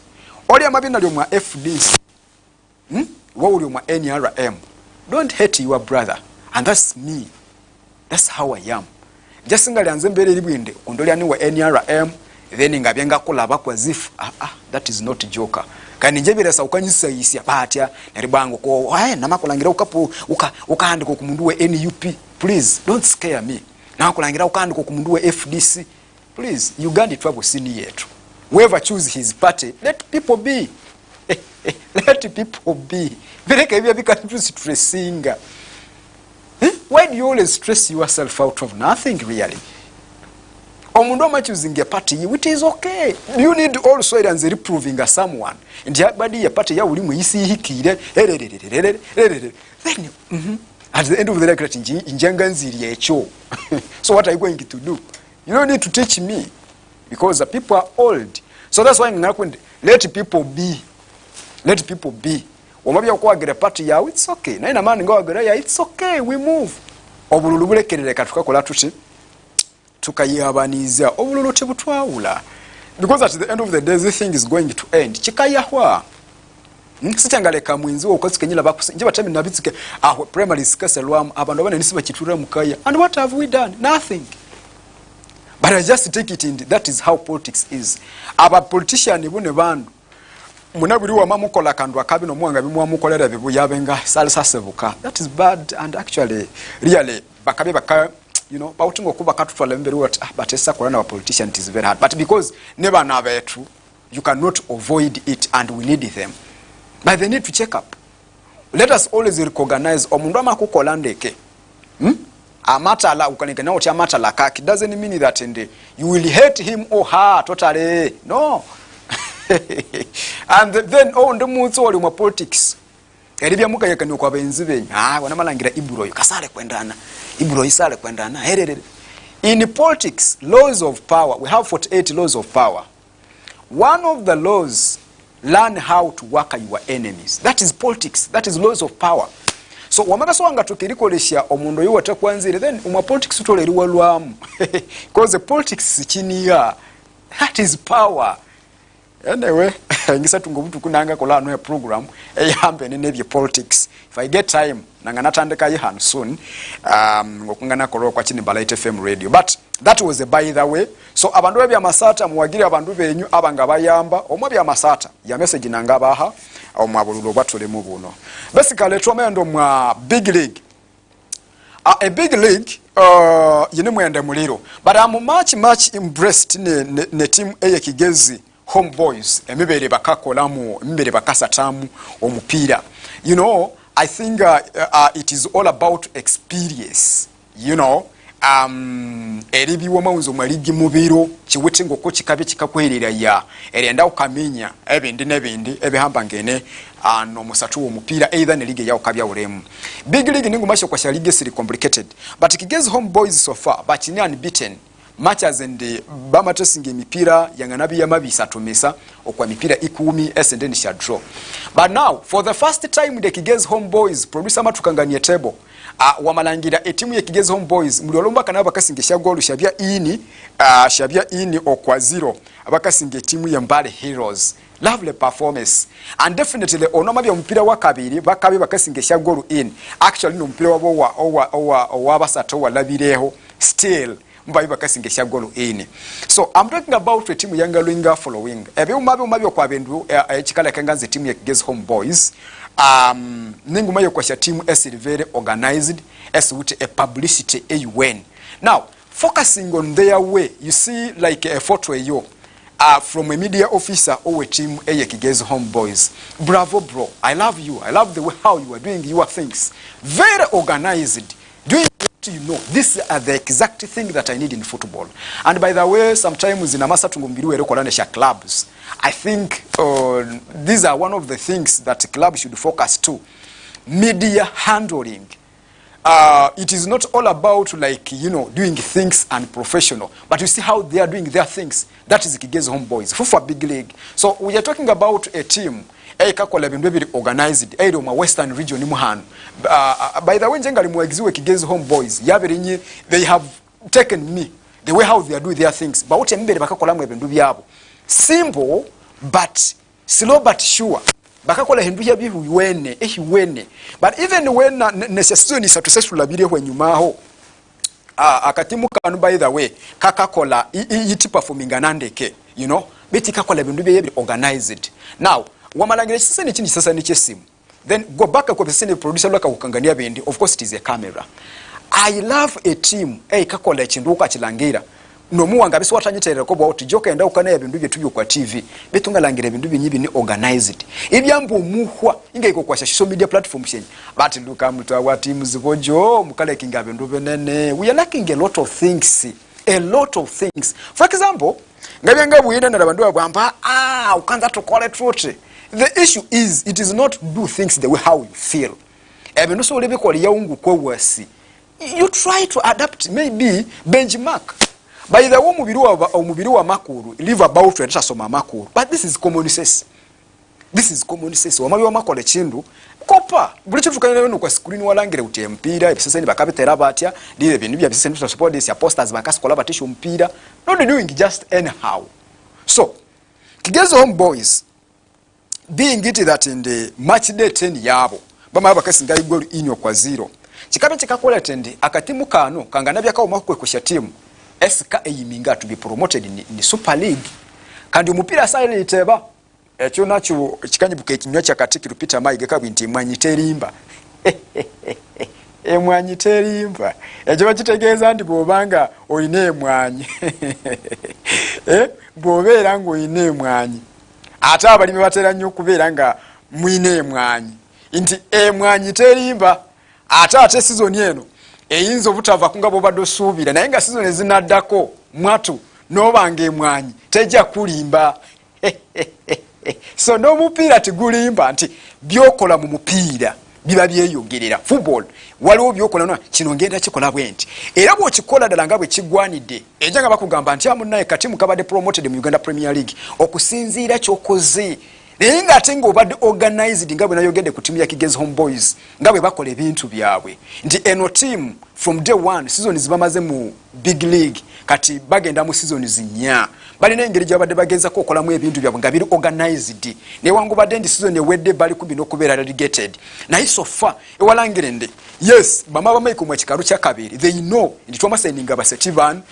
S1: Oli amabina lyomwa FDC. Wawuli lyomwa NRM. Don't hate your brother. And that's me. That's how I am. Just singali anze mbere libwinde ondoli ani wa NRM then ngabyenga kulaba kwa zifu. That is not joker. Kani njebira sa ukanyisa isi batya naribango ko namakulangira ukapo ukandika ku mundu we NUP. Please don't scare me. Namakulangira ukandika ku mundu we FDC. Please, Uganda trouble sini yetu. Whoever choose his party, let people be. Let people be. Bereka ebya bikatu stressinga. Why do you always stress yourself out of nothing really? Omundu ama choosing a party, it is okay. You need also and reproving someone. And ya body ya party ya ulimu isi hikire. Then at the end of the day, injanganziri echo. So what are you going to do? You don't need to teach me because the people are old. So that's why let people be. Let people be. Wamabya kwagera party yawe, it's okay. Na ina mani ngawagera ya, it's okay. We move. Obululu bulekerereka tukakola tuti tukayabaniza obululu tebutwawula. Because at the end of the day, this thing is going to end. Chikayahwa. Sitangaleka mwinzi okosikenyila bakuse. Nje batami nabitsike aho primary skase lwam abantu abana nisiba kitura mukaya. And what have we done? Nothing. But I just take it in. That is how politics is. Aba politician ibune bandu. Munabiri wa mamukola kandwa kabino mwanga bimwamukolera bibu yabenga salisa sevuka. That is bad and actually really bakabe baka bautingo kuba katutwala mbere what but esa kolana wa politician it is very hard. But because never na betu you cannot avoid it and we need them. But they need to check up. Let us always recognize omundu amakukola ndeke. Amatala ukanike na oti amatala kaki doesn't mean that you will hate him or her totally. No. And then the mutso oli mu politics. Eribya mukayekani kwa benzi benyi. Wanamalangira iburo kasale kwendana. Iburo isale kwendana. In politics, laws of power, we have 48 laws of power. One of the laws, learn how to work your enemies. That is politics. That is laws of power. So wamagaso wanga tukirikolesha omundo yo watakwanzire then politics utolerwa lwamu. Because the politics chiniya, that is power. Anyway, ngisa tungobutu kunanga kola no program eyambe ne politics. If I get time nanganatandeka yihan soon ngokungana kolo kwa chini Balaite FM radio. But that was a by the way. So abandu Ekibyamasatta muwagire abandu benyu abanga bayamba Ekibyamasatta ya message nangabaha omwabululo batole mu buno. Basically twamendo mwa big league. A big league yine mwende muliro. But I'm much impressed ne team Kigezi Homeboys emibere bakakolamu emibere bakasatamu omupira. I think it is all about experience. Eribiwo mawunzo maligi mubiro chiwete ngoko chikabe chikakwerera ya erenda ukamenya ebindi ebihamba ngene no musatu omupira either ne liga ya ukabya uremu. Big league ningumasho kwa shalige siri complicated, but Kigezi Homeboys so far but ni unbeaten matches and bamatesinga emipira yanganabi yamabisa tomesa okwa mipira 10 and then shall draw. But now for the first time the Kigezi Homeboys producer matukanganye table wamalangira etimu ya Kigezi Homeboys mulolomba kana bakasingesha goal shabya ini okwa 0 abakasinga timu ya Mbale Heroes. Lovely performance and definitely onoma bya mpira wa kabiri bakabe bakasingesha goal in actually no mpira wa basatu walabireho still mbayi bakasingesha goal in. So I'm talking about a team yanga luinga following ebyumabyo kwa bendu ekikala kanganze team ya Kigezi Homeboys ningumayo kwa team very organized as with a publicity UN. Now focusing on their way, you see like a photo yo from a media officer or a team Kigezi Homeboys. Bravo bro, I love you. I love the way how you are doing your things. Very organized. Doing these are the exact thing that I need in football. And by the way, sometimes in Amasa tungumbiriwe rekolanesha clubs. I think these are one of the things that clubs should focus to. Media handling. it is not all about like, you know, doing things unprofessional, but you see how they are doing their things. That is Kigezo Homeboys for big league. So we are talking about a team kakola bintu bibiri organized ero ma western region muhano. By the way njenga limuegiziwe Kigezo Homeboys yabirinyi, they have taken me the way how they are doing their things, but what mbere bakakola mu ebintu byabo simple but slow but sure. Bakakola hindu ya bihu wene ehiwene, but even when necessary satusesula bire hwenyuma ho akatimu kanu, by the way kakakola iti performing anandeke, you know, beti kakola bintu bye organized. Now wamalangire sise ni chini sasa ni chesimu, then go back kwa pesene producer lwaka ukangania bindi, of course it is a camera. I love a team kakola chinduka chilangira no muwanga biso watanyiterera ko bwa joka enda ukana ebintu bye tubyo kwa TV betunga langira ebintu binyibi ni organized ibyambo muhwa ingeko kwa social media platform shenye but look amutu wa team zibojo mukale kinga bintu benene. We are lacking a lot of things, for example ngabyanga buyina nabantu abamba ukanza to call it truth. The issue is it is not do things the way how you feel ebintu so lebe ko yaungu ko wasi, you try to adapt, maybe benchmark. By the way umubiri wa makuru live about to soma makuru, but this is common sense. Wamabi wa makole chindu kopa buli chitu kanene no kwa screen walangire uti mpira ebisese ni bakabitera batya lile bintu bya bisese to support this posters bakaskola batisho mpira, not doing just anyhow. So Kigezo Homeboys being it that in the match day 10 yabo bama bakasinga igolu inyo kwa 0 chikabe chikakola tendi akatimu kano kangana byaka omakwe kusha timu SK eyiminga to be promoted in Super League kandi umupira sale iteba ekyo nacho chikanyibuka ekinywa kya kati kirupita maige kabinti mwanyiterimba mwanyiterimba ekyo bakitegeeza ndi bobanga oyine mwanyi bobera ngo oyine mwanyi ate abali batera nnyo kubeera nga mwine mwanyi inti mwanyiterimba ate season eno eyinza obutava kunga bobadde osuubira naye nga season ezinaddako mwatu nobange mwanyi tejja kulimba. So n'omupiira tigulimba nti byokola mu mupiira biba byeyogerera. Football waliwo byokola no kino ngenda kikola bwenti era bw'okikola ddala nga bwe kiggwanidde ejja nga bakugamba nti amunaye kati mukabadde promoted mu Uganda Premier League okusinziira kyokoze naye nga ate ng'obadde organized nga bwe nayogedde ku timu ya Kigezo Homeboys nga bwe bakola ebintu byabwe nti eno team from day one season zibamaze mu big league kati bagenda mu season zinya balina engeri gyabadde bagenza ko okolamu ebintu byabwe nga biri organized ne wangu badde ndi season ewedde bali kubi n'okubeera relegated naye so far ewalangire nde yes bama bamaiko mu kikalu kya kabiri they know ndi twamasaininga basetivan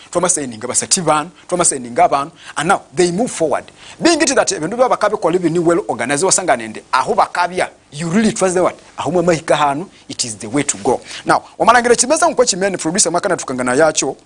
S1: abantu and now they move forward being it that ebintu byabakabe kola bini well organized wasanga nende aho bakabya you really trust the what aho mwe mahika hanu it is the way to go. Now wamalangire kimeza nko kimene producer makana tukangana yacho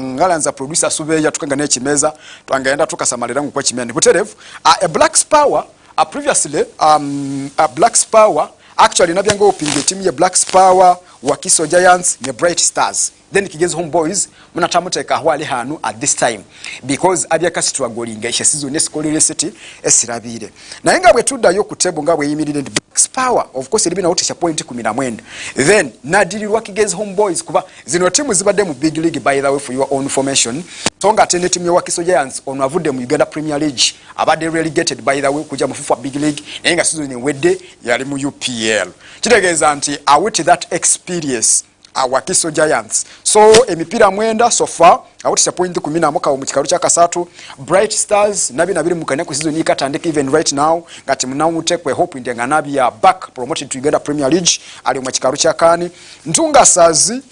S1: ngalanza producer sube ya tukangana chimeza twangaenda tukasamalira ngwa kimene buterevu a Black Power previously a Black Power actually nabyanga opinge team ya Black Power Wakiso Giants ne Bright Stars then Kigezo Homeboys munatamuteka hwali hanu at this time because abyaka struggle ishe season eskolere city esirabire naye nga bwe tuddayo ku table nga bwe yimirire ndi Black Power of course libina utisha point 19 then nadilirwa Kigezo Homeboys kuba zino timu zibadde mu big league by the way for your own information tonga tene team ya Wakiso Giants onavudde mu Uganda Premier League abadde relegated by the way kuja mu FIFA big league naye nga season wedde yali mu UPL kitegeeza nti awiti that experience Wakiso Giants so emipira mwenda so far awutisha point 10 mu kikalu kya kasatu Bright Stars nabi nabiri mukanya ku season ikatandika even right now ngati munawutekwe hope ndenga nabi ya back promoted to Uganda Premier League ali mu kikalu kya kani Ntunga Sazi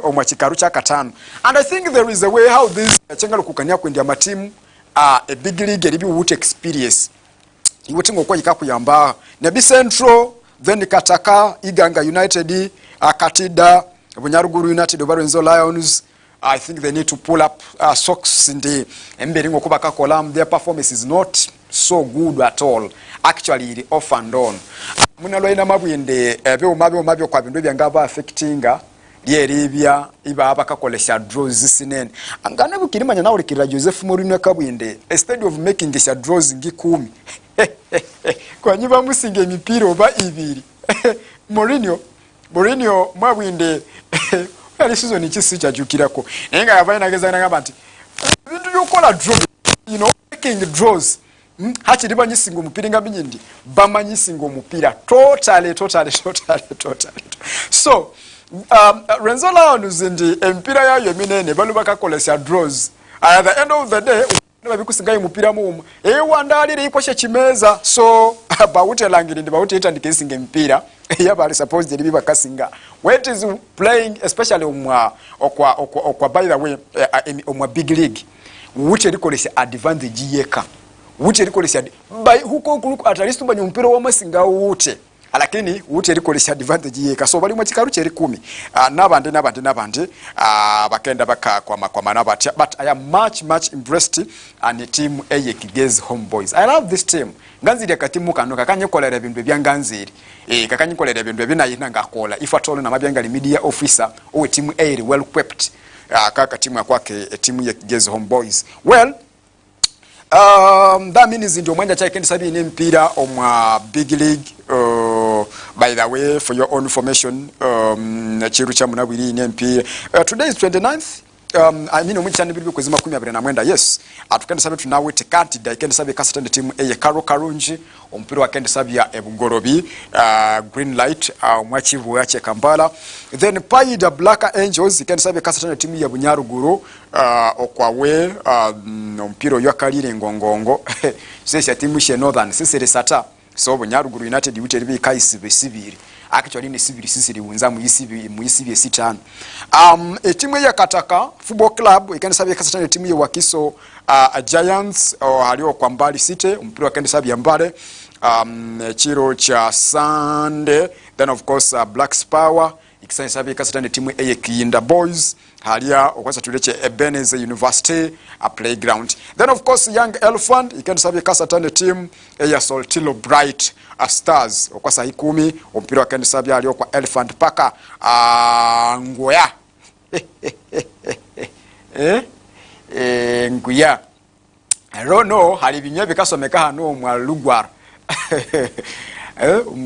S1: omwa kikalu kya katano and I think there is a way how this chengalo kukanya kwendya matimu a big league elibi woot experience iwotingo okwa yikakuyamba Nabi Central then Kataka Iganga United Katida Bunyaruguru United Obarenzo Lions. I think they need to pull up socks in the emberingo kubaka kolam. Their performance is not so good at all. Actually off and on munaloina mabwinde ebyo kwa bintu byangaba affectinga lyeribya iba abakakolesha draws sinene angana bukirimanya nawe likira Joseph Mourinho kabwinde instead of making this draws ngi 10 kwanyiba musinga emipiira oba ibiri Mourinho mwabwinde ali season kisi kyajukirako naye nga yavayo nageza nagamba nti bintu byokola draw making draws hakiri banyisinga omupiira nga binyindi bamanyisinga omupiira totally so Renzo Lions ndi empira yayo eminene balu bakakolesya draws at the end of the day babikusingayo mupira mumu wandalire ikwashe chimeza so bawutelangire ndi bawuteta ndikisinga empira yabali supposed to be bakasinga when it is playing especially okwa by the way omwa big league wuche likolesya advantage yeka wuche likolesya by huko at least mbanya mpira wa masinga wute lakini wuche likolesya advantage yeka so bali mu kikaru kye 10 nabandi bakenda kwa nabati but I am much impressed and the team Ekigezi Homeboys. I love this team nganzire katimu kano kakanyikolera ebintu byanganzire kakanyikolera ebintu ebinayina ngakola if at all na mabyangali media officer o team A well equipped kaka timu yakwake timu Ekigezi Homeboys. Well that means ndio mwanja cha kendi sabi ni mpira omwa big league by the way for your own information chiru cha munabwiri ni mpira today is 29th I mean omuchani bibi kwezima 20 yes atukende sabe tunawete kati da ikende sabe kasatende timu eye Karunji ompira wa kende sabe ya Ebugorobi green light mwachivu yache Kampala then Paida Black Angels ikende sabe kasatende timu ya Bunyaruguru okwawe ompira yakalire ngongongo sese timu she Northern sese sata so Bunyaruguru United witeri bi kaisibe sibiri actually ni sibiri sisi liwunza mu isibi esitano timu ya Kataka Football Club ikende sabe kasatane timu ya Wakiso Giants halio kwa Mbali City mpira kende sabe ya Mbale chiro cha Sunday then of course Black Power ikisane sabe kasatane timu ya Kiyinda Boys halia okwasa tuleche Ebenezer University a playground then of course Young Elephant ikende sabe kasatane timu ya Soltilo Bright Stars okwasa 10 ompira wa kende sabe halio kwa Elephant paka ngoya nguya I don't know hali binye bikasomeka hano mwa Lugwar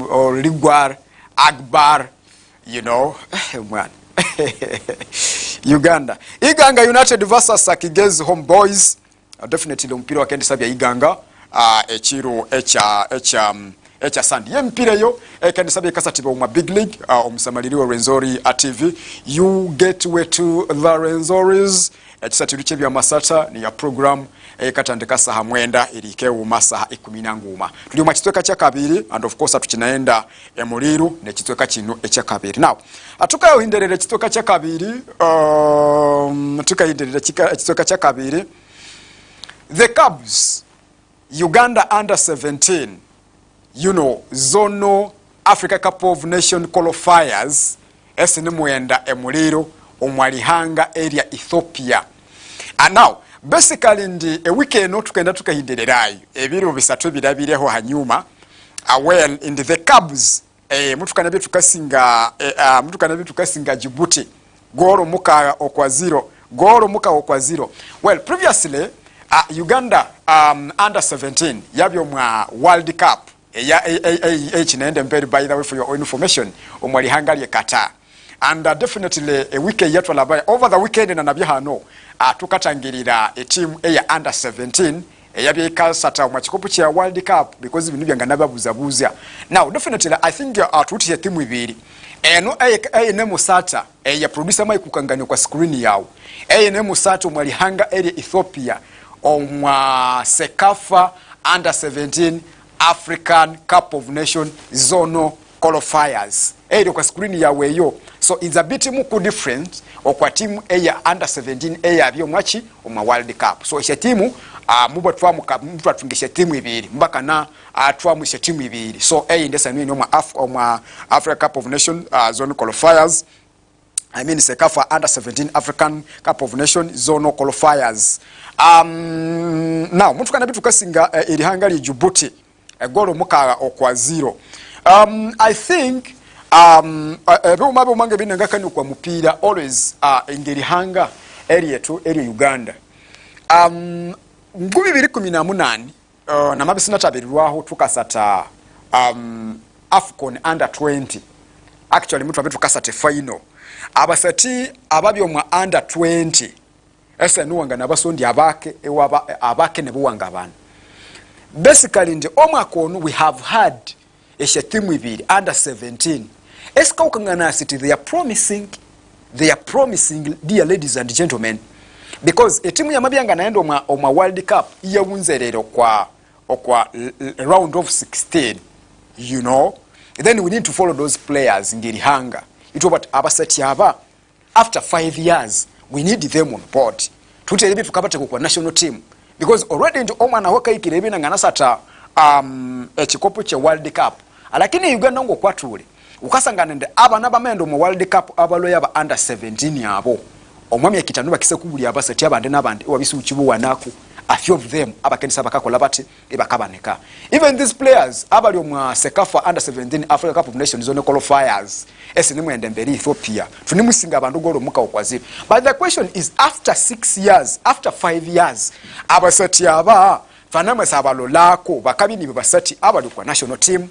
S1: or Lugwar Akbar you know man Uganda United versus Ekigezi Homeboys definitely mpira wa kende sabe ya Iganga echiro echa sandi ye mpira yo kende sabe kasatiba mu big league omusamaliriwe Renzori TV you get way to the Renzoris Ekisathiro Ky'Ebyamasatha ni ya program katandika saha mwenda ilike umasaha 10 nguma tuli mu kitweka kya kabiri and of course tukinaenda emuliru ne kitweka kino ekya kabiri now atukayo hinderere kitweka kya kabiri tukahinderere kitweka kya kabiri the Cubs Uganda under 17 you know Zono Africa Cup of Nation qualifiers esene mwenda emuliro omwalihanga area Ethiopia and now basically ndi a weekend tukenda tukahindererayo ebiro bisatu birabireho hanyuma well in the Cubs mutukana bye tukasinga Djibouti goro muka okwa 0 well previously Uganda under 17 yabyo mwa World Cup ya chinende mbere by the way for your own information omwali hangali Qatar and definitely a weekend yatwala over the weekend na nabya hano tukatangirira a team ya under 17 yabye kasata mu kikopo kya World Cup because ibintu byanga nababuzabuza now definitely I think tuti ya timu ibiri eno ne musata ya producer mai kukanganya kwa screen yawo ne musata omwali hanga area Ethiopia omwa Sekafa under 17 African Cup of Nation Zono qualifiers kwa screen yawe yo so it's a bit muku different okwa timu ya under 17 yabyo mwachi omwa World Cup so isha timu muba twatungisha timu ibiri mbaka na twamusha timu ibiri so ndesa mimi omwa Africa Cup of Nation Zone qualifiers I mean Sekafa under 17 African Cup of Nation Zone qualifiers now mtu kana bitu kasinga ilihangali Djibouti golo muka okwa 0 I think mabe umange binanga kani kwa mupira always ingeri hanga area Uganda 2018 namabisina tabirirwaho tukasata AFCON under 20 actually mutu abetu kasate final abasati ababyo mwa under 20 ese nuwanga nabasondi abake ne buwanga abantu basically nje omwaka onu we have had eshethimu ibiri under 17 eska ukangana city they are promising dear ladies and gentlemen because etimu ya mabyanga naenda omwa World Cup iyawunzerero kwa round of 16 you know then we need to follow those players ngiri hanga ito but abasati aba after 5 years we need them on board tutelebi tukabate kwa national team because already ndio omwana waka ikirebe na nganasata ekikopo cha World Cup lakini Uganda ngo kwatule ukasangana nde abana bamendo mu World Cup abaloya ba under 17 yabo omwami yakitanu bakise kubuli abasati abande nabande wabisu uchibu wanaku a few of them abakenisa bakakola bati ebakabaneka even these players abali omwa Sekafa under 17 Africa Cup of Nations zone qualifiers esinimu endemberi Ethiopia tunimusinga abantu golo muka okwazira but the question is after 6 years after 5 years abasati aba fanama sabalolako bakabini basati abali kwa national team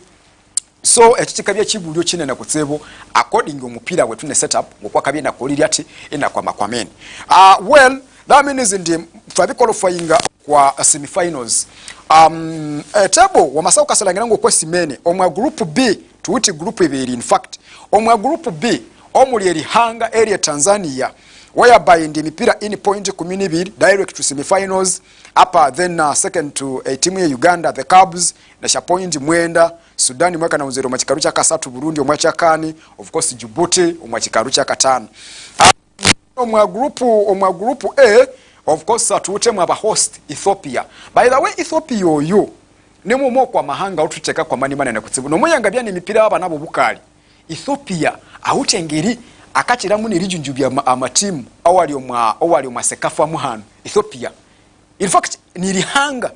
S1: so ekitikabya kibulyo kinene kutsebo according omupira wetu ne setup ngokwa kabina koliri ati ina kwa makwameni well that means ndi fabi qualifying kwa semifinals table wa masauka kasalangira ngo kwa simene omwa group B tuwiti group ibiri in fact omwa group B omuli erihanga area Tanzania whereby ndi mipira in point 12 direct to semifinals upper then second to a team ya Uganda the Cubs na point mwenda Sudan mwaka na uzero machikaru cha kasatu Burundi omwacha kani of course Djibouti omwachikaru cha katano omwa group A of course tuute mwa host Ethiopia by the way Ethiopia yo nemo moko amahanga ututeka kwa mani manene kutsibu no muyangabya ni mipira aba nabo bukali Ethiopia awutengeri akachira muni rijunjubya amatimu awali omwa Sekafa muhano Ethiopia in fact nilihanga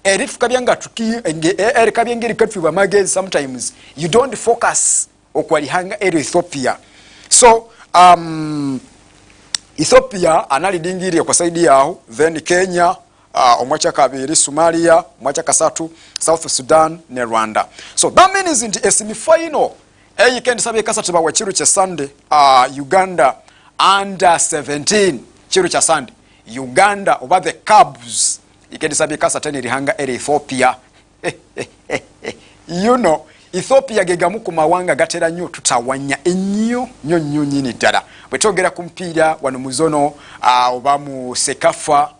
S1: erifukabyanga tuki erikabyengeri katwiba magezi sometimes you don't focus okwalihanga Ethiopia so Ethiopia analidingiri kwa saidi yao then Kenya omwacha kabiri Somalia omwacha kasatu South Sudan ne Rwanda so that means in the semi-final weekend sabe kasatu ba wachiru cha Sunday Uganda under 17 chiru cha Sunday Uganda over the Cubs weekend sabe kasatu ni rihanga Ethiopia you know Ethiopia gegamu ku mawanga gatera nnyo tutawanya ennyo nyini ddala bwetogera kumpira wano muzono oba mu Sekafa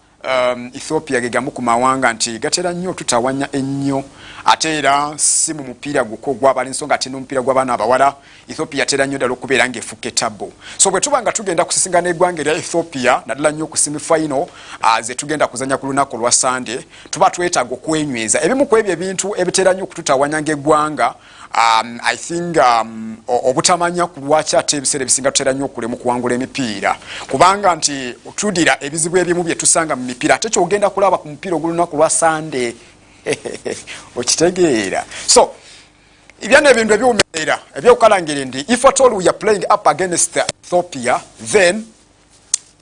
S1: Ethiopia gegamu ku mawanga nti gatera nnyo tutawanya ennyo ate era si mu mupira gukogwa bali nsonga ate n'omupira gw'abaana abawala Ethiopia tera nnyo ddala okubeera ng'efuka etabo so bwe tubanga tugenda kusisingana eggwanga erya Ethiopia naddala nnyo ku semi-final ze tugenda kuzanya ku lunaku lwa Sunday tuba twetaaga okwenyweza ebimu ku ebyo ebintu ebitera nnyo okututawanya ng'eggwanga I think obutamanya kulwacha ate ebiseera ebisinga tutera nnyo okulemu kuwangula emipiira kubanga nti otudira ebizibu ebimu bye tusanga mu mipiira ate kyogenda kulaba ku mupiira ogulunaku lwa Sunday okitegeera so ibyane ebintu ebyumerera ebyokukalangira ndi if at all we are playing up against Ethiopia then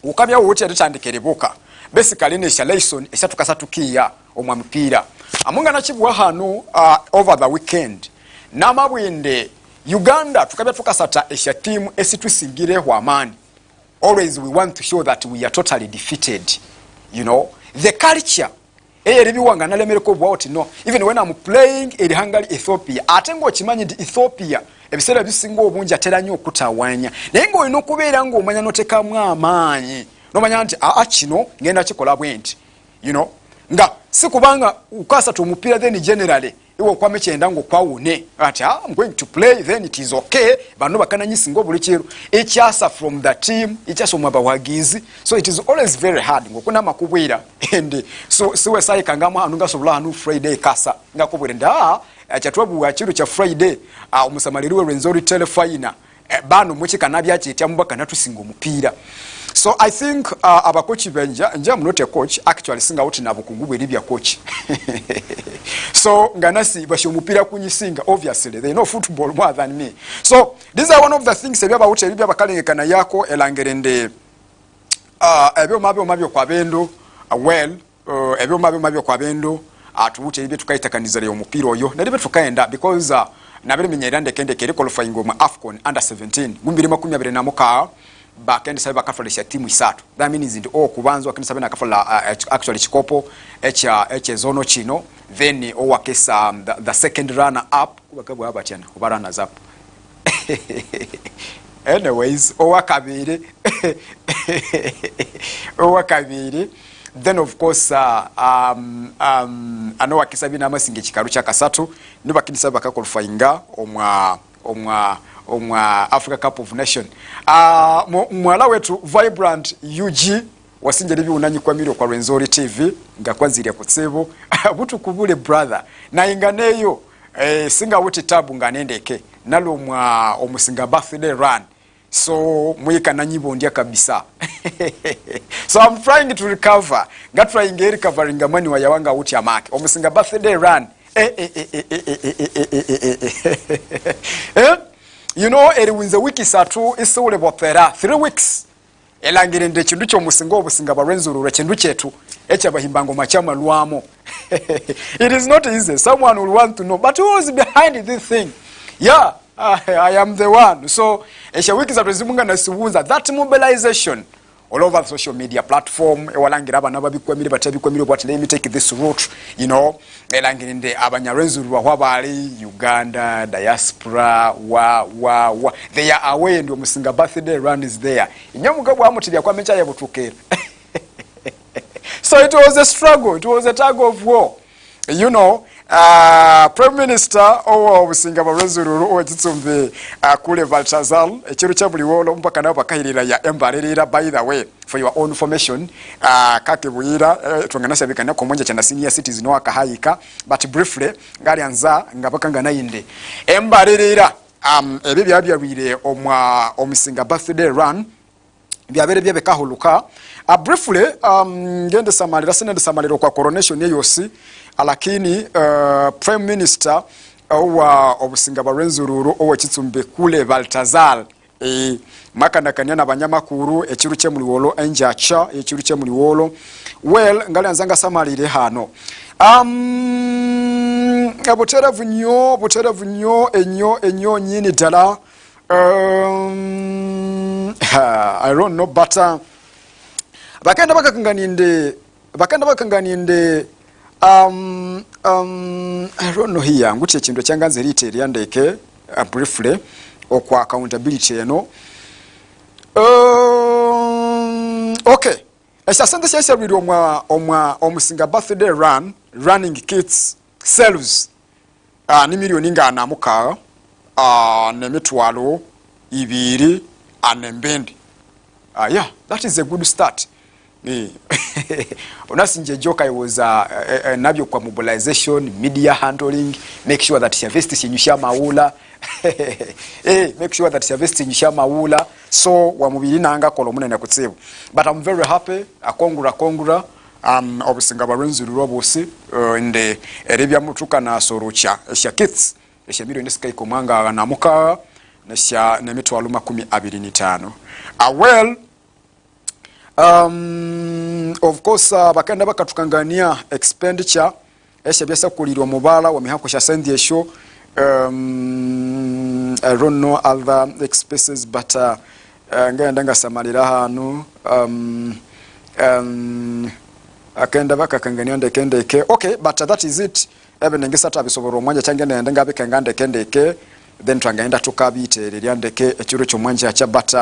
S1: ukabya wote atandikerebuka basically ne lesson esatukasatukiya omwa mupiira amunga nakibwa hano over the weekend namabwinde Uganda tukabya tukasata esha team esitusigire hwamani always we want to show that we are totally defeated you know the culture eribiwanga nalemereko bwoti no even when I'm playing in Hungary Ethiopia atengo kimanyi ndi Ethiopia ebiseera bisinga obunja atera nnyo okutawanya naye ng'olina okubeera ng'omanya notekamu amaanyi nomanya nti kino ngenda kikola bwenti you know nga si kubanga ukasata omupiira then generally iwo kwa mechenda ngo kwawune ati I'm going to play then it is okay bano bakananyisi ngo buli kiro ekyasa from the team ekyasa omwaba wagizi so it is always very hard ngo kuna makubwira and so siwe sai kangama anunga sobola anu Friday kasa ngakubwira nda akyatwabu wa kiro kya Friday omusamaliriwe Renzori telefina bano muchika nabya kyetya mubaka natusinga omupiira so I think abakochi benja I'm not a coach actually singa out na bukungu libya coach so nganasi basho mupira kunyisinga obviously they know football more than me so these are one of the things ebya bawuche libya bakalengekana yako elangerende ebyo mabyo kwa bendo well ebyo mabyo kwa bendo atuute ibye tukaitakaniza leo omupira oyo nalibe tukaenda because nabere menyera ndekende kere qualifying mu AFCON under 17 2024 bakendi sabe bakafalisha timu isatu that means ndi kubanza wakini sabe nakafala actually chikopo echa zono chino then wakesa the second runner up kubakabwa abachana kuba runners up anyways wakabiri then of course ano wakisabi na masinge chikaru cha kasatu niba kinisa bakakolfainga omwa Africa Cup of Nation mwala wetu Vibrant UG wasinje libi unanyi kwa milio kwa Rwenzori TV ngakwanzira kutsebo butu kubule brother na inganeyo singa wuti tabu nganendeke nalo mwa omusinga birthday run so mwika nanyibo ndia kabisa so I'm trying to recover trying recovering money wa yawanga wuti amake omusinga birthday run you know eriwinze wiki satu isule botera 3 weeks elangirinde chindu kyo musinga obusinga barwenzurura chindu chetu echa bahimbango machama lwamo it is not easy someone will want to know but who is behind this thing yeah I am the one so esha wiki za rezimunga na siwunza that mobilization all over the social media platform ewalangira abana babikwemire batabikwemire but let me take this route you know elangirinde abanyarwenzurwa hwabali Uganda diaspora they are away ndio musinga birthday run is there inyamugabo amutibya kwa mecha yabutukera so it was a struggle it was a tug of war you know Prime Minister obusinga barwenzururu owekitsumbe kule Baltazar ekiru kya buliwolo mpaka nabo bakahirira ya embalirira by the way for your own information kake buyira tungana bikanya ko monja cyana senior citizen wakahayika but briefly ngali anza ngabakanga nayinde embalirira ebi byabire omwa omusinga birthday run byabere byebekahuluka briefly ngende samalira sinende samalira kwa coronation yeyosi alakini Prime Minister obusinga barwenzururu owekitsumbe kule Baltazar makanakanya nabanyamakuru ekiru kye muliwolo enjacha ekiru kye muliwolo well ngali anzanga samalire hano aboteravu nyo enyo nyini dala I don't know but bakanda bakakanganinde I don't know here nguche chindu changanze retail yandeke briefly okwa accountability eno okay esa sente sese biri omusinga birthday running kits selves ni milioni ngana muka ne mitwalo ibiri anembendi yeah that is a good start unasinje joka was nabyo kwa mobilization media handling make sure that service sinyusha maula make sure that service sinyusha maula so wa mubiri nanga kolomuna na kutsibu but I'm very happy akongura obusinga barwenzuru robosi inde erebya mutuka na sorocha esha kits esha milioni sky komanga na muka nesha na mitwalo 25 well of course bakanda bakatukangania expenditure esha byasa kulirwa mubala wa mihako sha sendi esho I don't know other expenses but ngenda samalira hano akenda bakakangania ndekendeke okay but that is it even ngesata bisoboro mwanja change ndenga bikanga ndekendeke then twangaenda tukabite lyandeke ekiro kyo mwanja cha but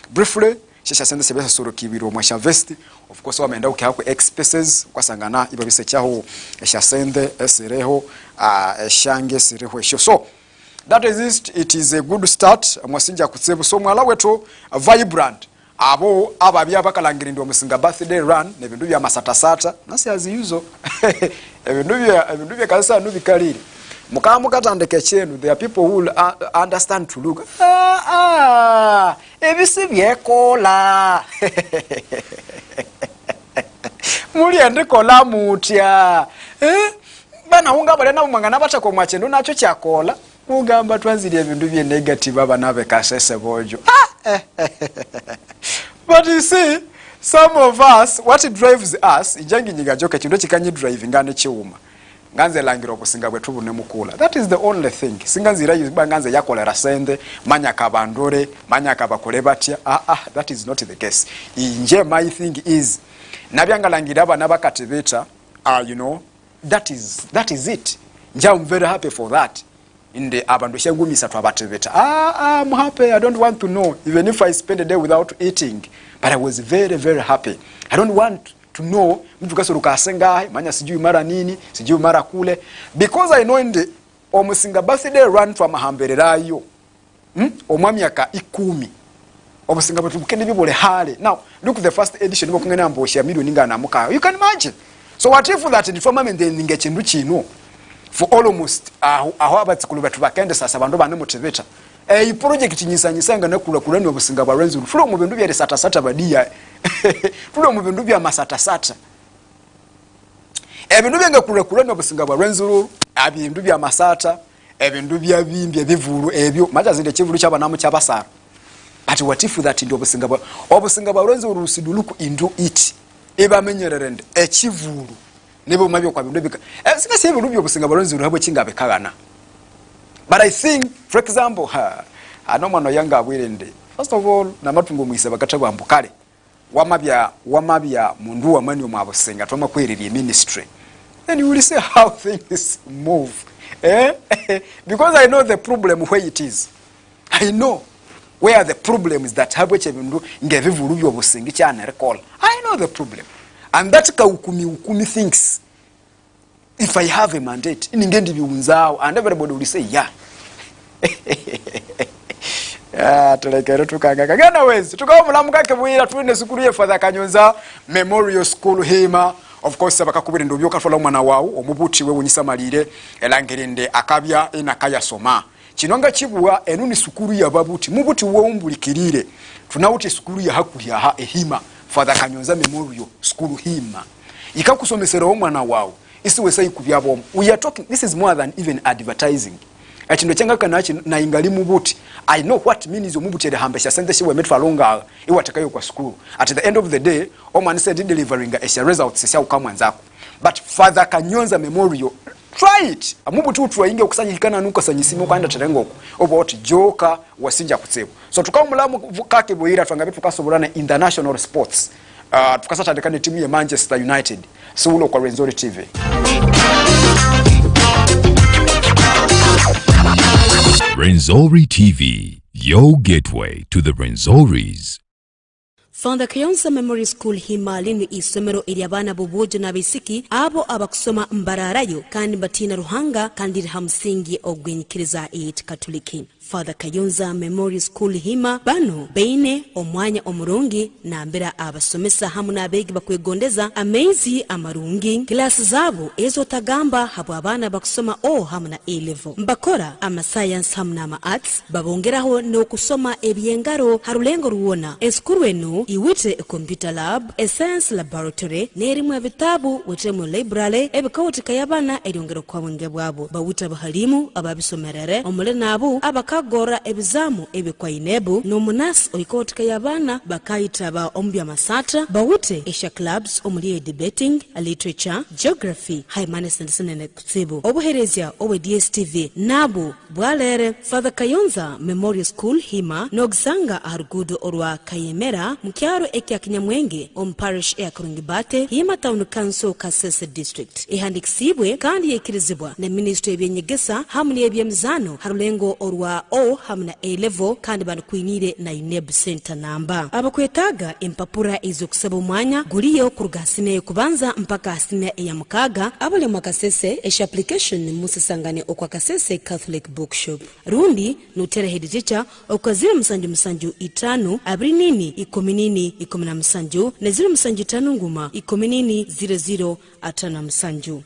S1: briefly shisha sende sebesa soro kibiro mwasha vest of course wameenda ukihako expenses kwasangana iba bisechaho esha sende esireho eshange sireho esho so that is it is a good start mwasinja kutsebu so mwala wetu Vibrant abo ababya bakalangirindi omusinga birthday run nebindu bya masata nasi aziyuzo ebindu bya kalisa nubikalire mukamu katandeke chenu there are people who will understand to look ebisi byekola muri andikola mutya bana unga bale na umangana batako mwachendo nacho kyakola ugamba twanzire ebindu bye negative abana bekasese bojo but you see some of us what drives us ijangi nyiga joka chindo chikanyi driving ngane chiuma nganze langira obusinga bwe tubune mukula. That is the only thing. Singanzira yuba nganze yakolera sende manya kabandore manya kabakole batya. That is not the case. Inje my thing is nabyanga langira abana bakatebeta you know that is it. I'm very happy for that. In the abantu shegumisa twabatebeta. I'm happy. I don't want to know even if I spend a day without eating. But I was very, very happy. I don't want to know mtu kasuluka asenga manya sijui mara nini sijui mara kule because I know in the omusinga birthday run from mahambererayo omwami aka 10 omusinga butubukende bibole hale. Now look the first edition bokungena mbosha milioni ngana muka. You can imagine. So what if that in format then ngechindu chino for almost aho abatsikulu batu bakende sasa bantu bane motivate i project nyisanga nakula ni obusinga ba Rwenzuru fulo mu bintu bya sata badia fulo mu bintu bya masata ebintu bya ngakula ni obusinga ba Rwenzuru abintu bya masata ebintu bya bimbye bivuru ebyo maja zinde kivulu cy'abanamu cy'abasara. But what if that ndi obusinga ba Rwenzuru rusiduluku into it eba menyererende ekivulu nebo mabyo kwa bintu bika singa se ebintu byo obusinga ba Rwenzuru habo kingabe kagana. But I think, for example, I know mano yanga abwirende. First of all, na matungo mwise bakataba mbukale. Wamabya mundu wamani omabusenga twama kweririye ministry. And you will see how things move. Because I know the problem where it is. I know where the problem is that habwe chebindu ngevivulu byo busenga cyane recall. I know the problem. And that ka ukumi things. If I have a mandate, ningendi biunzao, and everybody will say, yeah. Tulekere tukanga kagana wezi. Tukawo mulamuka kebwira tuine sukuru ye Father Kanyonza Memorial School Hima. Of course bakakubira ndobyo kafola mwana wawo omubuti we wunyisa malire elangerende akabya enakaya soma. Kinonga kibuwa enuni sukuru ya babuti mubuti wo umbulikirire. Tunawuti sukuru ya hakuli ya Hima Father Kanyonza Memorial School Hima. Ikakusomesera omwana wawo. We are talking, this is more than even advertising. Achindo changa kanachi na ingali mubuti. I know what means mubuti the hambesha sente she we met for longer iwatakayo kwa school. At the end of the day, man said delivering a result sisi ukamwanzako. But Father Kanyonza Memorial, try it. Mubuti utwainge okusanyikana nuko sanyisimo kwanda terengo about joka wasinja kutsebo. So tukamulamu kake boira twangabe tukasobolana international sports. Tukasata ndekane timu ya Manchester United. Sulo kwa Rwenzori TV.
S2: Rwenzori TV, your gateway to the Rwenzoris.
S3: Father Ky'Ebyamasatha Memory School Himalini isomero eryabana bobojo nabisiki abo abakusoma mbararayo kandi batina ruhanga kandi hamsingi ogwenyikiriza Katoliki. Father Ky'Ebyamasatha Memory School Hima bano beine omwanya omurungi nambera abasomesa hamu nabegi bakwegondeza amezi amarungi klasi zabo ezo tagamba habo abana bakusoma hamu na A-level mbakora ama science hamu na arts babongeraho no kusoma ebyengaro harulengo ruona eskuru eno iwite computer lab science laboratory nerimwe bitabu wetemu library ebikawutika yabana eryongero kwa wenge bwabo bawuta bahalimu ababisomerere omule nabo abakagora ebizamu ebikwa inebu nomunas oikotika yabana bakayitaba Ekisathiro bawute Asia clubs omuli debating literature geography humanity and kutsibu obuherezya owe DSTV nabo bwalere Father Ky'Ebyamasatha Memorial School Hima nogsanga arugudo orwa Kayemera mukyaro ekya Kinyamwenge parish ya Kurungibate Hima Town Council Kasese District ihandikisibwe kandi yekirizibwa na Ministry y'Ebyengesa hamwe n'ebyemizano harulengo orwa hamna A-level kandi bankwinire na UNEB center namba abakwetaga impapura izo kusaba umwanya guliyo kurugasine kubanza mpaka asine ya mukaga abale makasese esha application musisangane okwa Kasese Catholic Bookshop rundi nutere head teacher okwazira musanju itanu abrinini ikominini ikomina musanju na zira musanju tanu nguma ikominini 00 atana musanju.